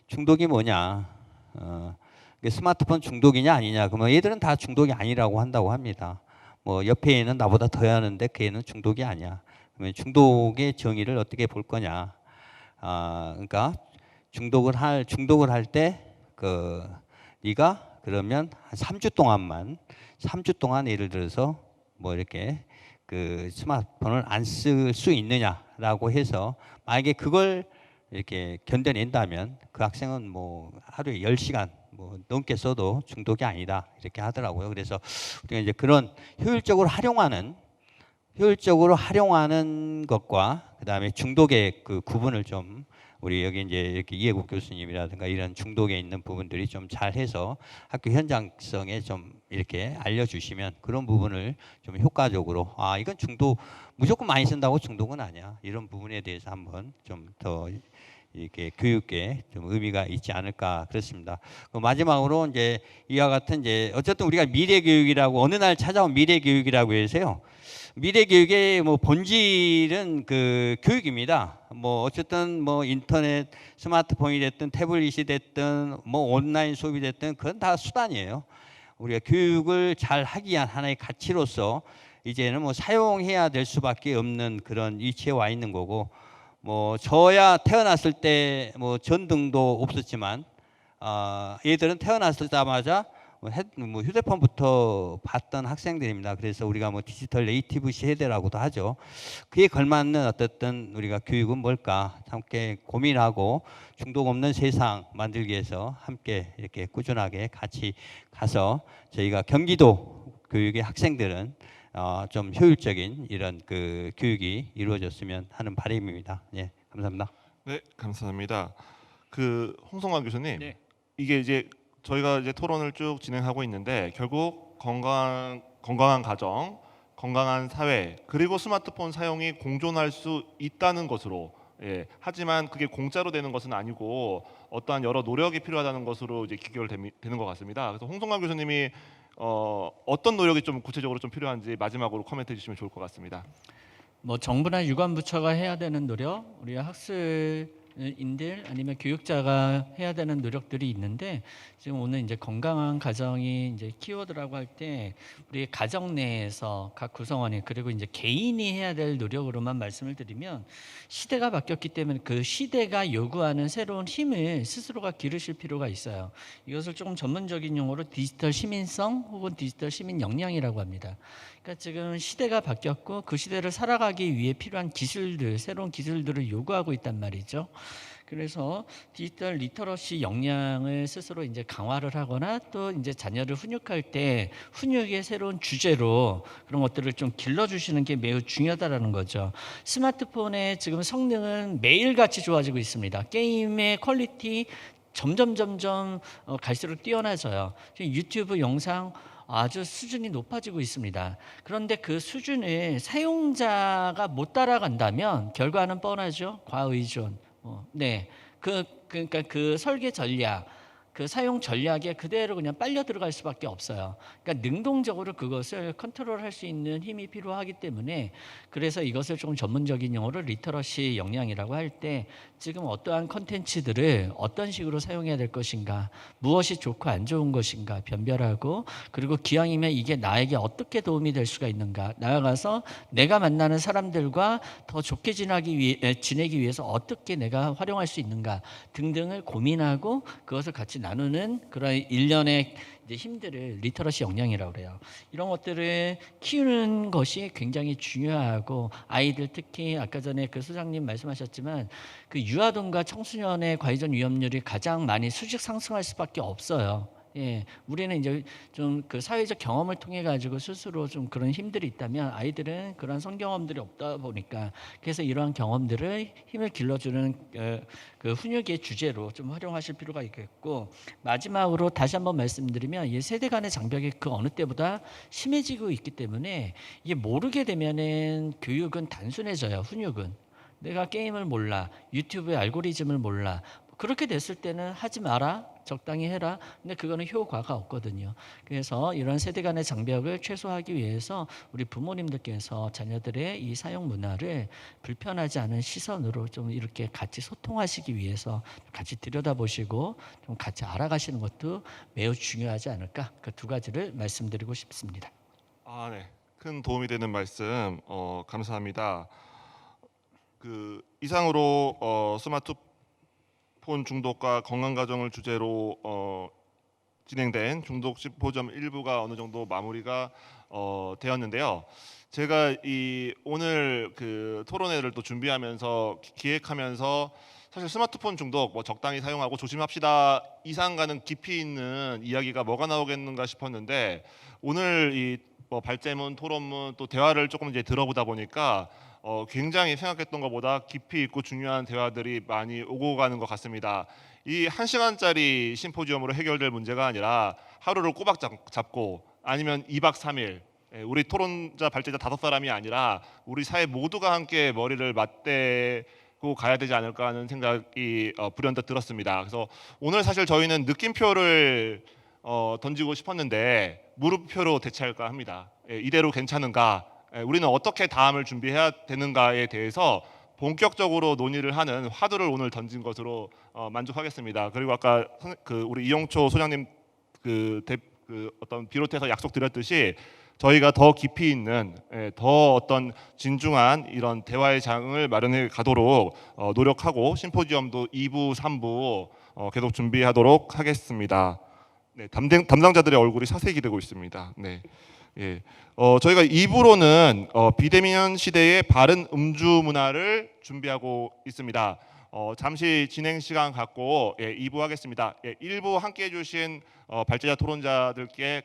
중독이 뭐냐? 스마트폰 중독이냐 아니냐? 그러면 얘들은 다 중독이 아니라고 한다고 합니다. 뭐 옆에 애는 나보다 더 하는데 그 애는 중독이 아니야. 그러면 중독의 정의를 어떻게 볼 거냐? 그러니까 중독을 할 때 네가 그러면 한 3주 동안 예를 들어서 뭐 이렇게 그 스마트폰을 안 쓸 수 있느냐라고 해서 만약에 그걸 이렇게 견뎌낸다면 그 학생은 뭐 하루에 10시간 뭐 넘게 써도 중독이 아니다 이렇게 하더라고요. 그래서 우리가 이제 그런 효율적으로 활용하는 것과 그다음에 중독의 그 구분을 좀 우리 여기 이제 이렇게 이해국 교수님이라든가 이런 중독에 있는 부분들이 좀 잘해서 학교 현장성에 좀 이렇게 알려주시면 그런 부분을 좀 효과적으로 이건 중독 무조건 많이 쓴다고 중독은 아니야 이런 부분에 대해서 한번 좀 더 이렇게 교육에 좀 의미가 있지 않을까 그렇습니다. 마지막으로 이제 이와 같은 이제 어쨌든 우리가 미래 교육이라고 어느 날 찾아온 미래 교육이라고 해서요. 미래 교육의 뭐 본질은 그 교육입니다. 뭐 어쨌든 뭐 인터넷, 스마트폰이 됐든 태블릿이 됐든 뭐 온라인 수업이 됐든 그건 다 수단이에요. 우리가 교육을 잘 하기 위한 하나의 가치로서 이제는 뭐 사용해야 될 수밖에 없는 그런 위치에 와 있는 거고 뭐 저야 태어났을 때 뭐 전등도 없었지만 얘들은 태어났을자마자 뭐 휴대폰부터 봤던 학생들입니다. 그래서 우리가 뭐 디지털 네이티브 세대라고도 하죠. 그에 걸맞는 어떻든 우리가 교육은 뭘까 함께 고민하고 중독 없는 세상 만들기 위해서 함께 이렇게 꾸준하게 같이 가서 저희가 경기도 교육의 학생들은 좀 효율적인 이런 그 교육이 이루어졌으면 하는 바람입니다. 예, 감사합니다. 네, 감사합니다. 그 홍성관 교수님, 네. 이게 이제 저희가 이제 토론을 쭉 진행하고 있는데 결국 건강한 가정, 건강한 사회, 그리고 스마트폰 사용이 공존할 수 있다는 것으로, 예, 하지만 그게 공짜로 되는 것은 아니고 어떠한 여러 노력이 필요하다는 것으로 이제 기결되는 것 같습니다. 그래서 홍성관 교수님이 어떤 노력이 좀 구체적으로 좀 필요한지 마지막으로 코멘트해 주시면 좋을 것 같습니다. 뭐 정부나 유관부처가 해야 되는 노력, 우리 학습인들 아니면 교육자가 해야 되는 노력들이 있는데, 지금 오늘 이제 건강한 가정이 이제 키워드라고 할 때 우리 가정 내에서 각 구성원이 그리고 이제 개인이 해야 될 노력으로만 말씀을 드리면, 시대가 바뀌었기 때문에 그 시대가 요구하는 새로운 힘을 스스로가 기르실 필요가 있어요. 이것을 조금 전문적인 용어로 디지털 시민성 혹은 디지털 시민 역량이라고 합니다. 그러니까 지금 시대가 바뀌었고 그 시대를 살아가기 위해 필요한 기술들, 새로운 기술들을 요구하고 있단 말이죠. 그래서 디지털 리터러시 역량을 스스로 이제 강화를 하거나 또 이제 자녀를 훈육할 때 훈육의 새로운 주제로 그런 것들을 좀 길러주시는 게 매우 중요하다라는 거죠. 스마트폰의 지금 성능은 매일같이 좋아지고 있습니다. 게임의 퀄리티 점점 갈수록 뛰어나져요. 유튜브 영상 아주 수준이 높아지고 있습니다. 그런데 그 수준을 사용자가 못 따라간다면 결과는 뻔하죠. 과의존. 네, 그러니까 그 설계 전략, 그 사용 전략에 그대로 그냥 빨려 들어갈 수밖에 없어요. 그러니까 능동적으로 그것을 컨트롤할 수 있는 힘이 필요하기 때문에, 그래서 이것을 좀 전문적인 용어로 리터러시 역량이라고 할 때 지금 어떠한 컨텐츠들을 어떤 식으로 사용해야 될 것인가, 무엇이 좋고 안 좋은 것인가 변별하고, 그리고 기왕이면 이게 나에게 어떻게 도움이 될 수가 있는가, 나아가서 내가 만나는 사람들과 더 좋게 지내기 위해서 어떻게 내가 활용할 수 있는가 등등을 고민하고 그것을 같이 나누는 그런 일련의 이제 힘들을 리터러시 역량이라고 그래요. 이런 것들을 키우는 것이 굉장히 중요하고, 아이들 특히 아까 전에 그 소장님 말씀하셨지만 그 유아동과 청소년의 과의존 위험률이 가장 많이 수직 상승할 수밖에 없어요. 예, 우리는 이제 좀 그 사회적 경험을 통해 가지고 스스로 좀 그런 힘들이 있다면, 아이들은 그런 성경험들이 없다 보니까, 그래서 이러한 경험들을 힘을 길러주는 그 훈육의 주제로 좀 활용하실 필요가 있겠고, 마지막으로 다시 한번 말씀드리면 이 세대 간의 장벽이 그 어느 때보다 심해지고 있기 때문에 이게 모르게 되면은 교육은 단순해져요. 훈육은 내가 게임을 몰라, 유튜브의 알고리즘을 몰라, 그렇게 됐을 때는 하지 마라, 적당히 해라. 근데 그거는 효과가 없거든요. 그래서 이런 세대 간의 장벽을 최소화하기 위해서 우리 부모님들께서 자녀들의 이 사용 문화를 불편하지 않은 시선으로 좀 이렇게 같이 소통하시기 위해서 같이 들여다보시고 좀 같이 알아가시는 것도 매우 중요하지 않을까, 그 두 가지를 말씀드리고 싶습니다. 아, 네. 큰 도움이 되는 말씀 감사합니다. 그 이상으로 스마트폰 중독과 건강 가정을 주제로 진행된 중독 심포지엄 1부가 어느 정도 마무리가 되었는데요. 제가 이 오늘 그 토론회를 또 준비하면서 기획하면서 사실 스마트폰 중독 뭐 적당히 사용하고 조심합시다 이상 가는 깊이 있는 이야기가 뭐가 나오겠는가 싶었는데, 오늘 이 뭐 발제문, 토론문 또 대화를 조금 이제 들어보다 보니까 굉장히 생각했던 것보다 깊이 있고 중요한 대화들이 많이 오고 가는 것 같습니다. 이 1시간짜리 심포지엄으로 해결될 문제가 아니라 하루를 꼬박 잡고 아니면 2박 3일, 우리 토론자 발제자 5사람이 아니라 우리 사회 모두가 함께 머리를 맞대고 가야 되지 않을까 하는 생각이 불현듯 들었습니다. 그래서 오늘 사실 저희는 느낌표를 던지고 싶었는데 물음표로 대체할까 합니다. 이대로 괜찮은가? 우리는 어떻게 다음을 준비해야 되는가에 대해서 본격적으로 논의를 하는 화두를 오늘 던진 것으로 만족하겠습니다. 그리고 아까 우리 이용초 소장님 어떤 비롯해서 약속드렸듯이 저희가 더 깊이 있는 더 어떤 진중한 이런 대화의 장을 마련해 가도록 노력하고 심포지엄도 2부, 3부 계속 준비하도록 하겠습니다. 네, 담당자들의 얼굴이 사색이 되고 있습니다. 네. 예, 저희가 2부로는 비대면 시대의 바른 음주 문화를 준비하고 있습니다. 잠시 진행 시간 갖고 2부 하겠습니다. 1부 함께해 주신 발제자 토론자들께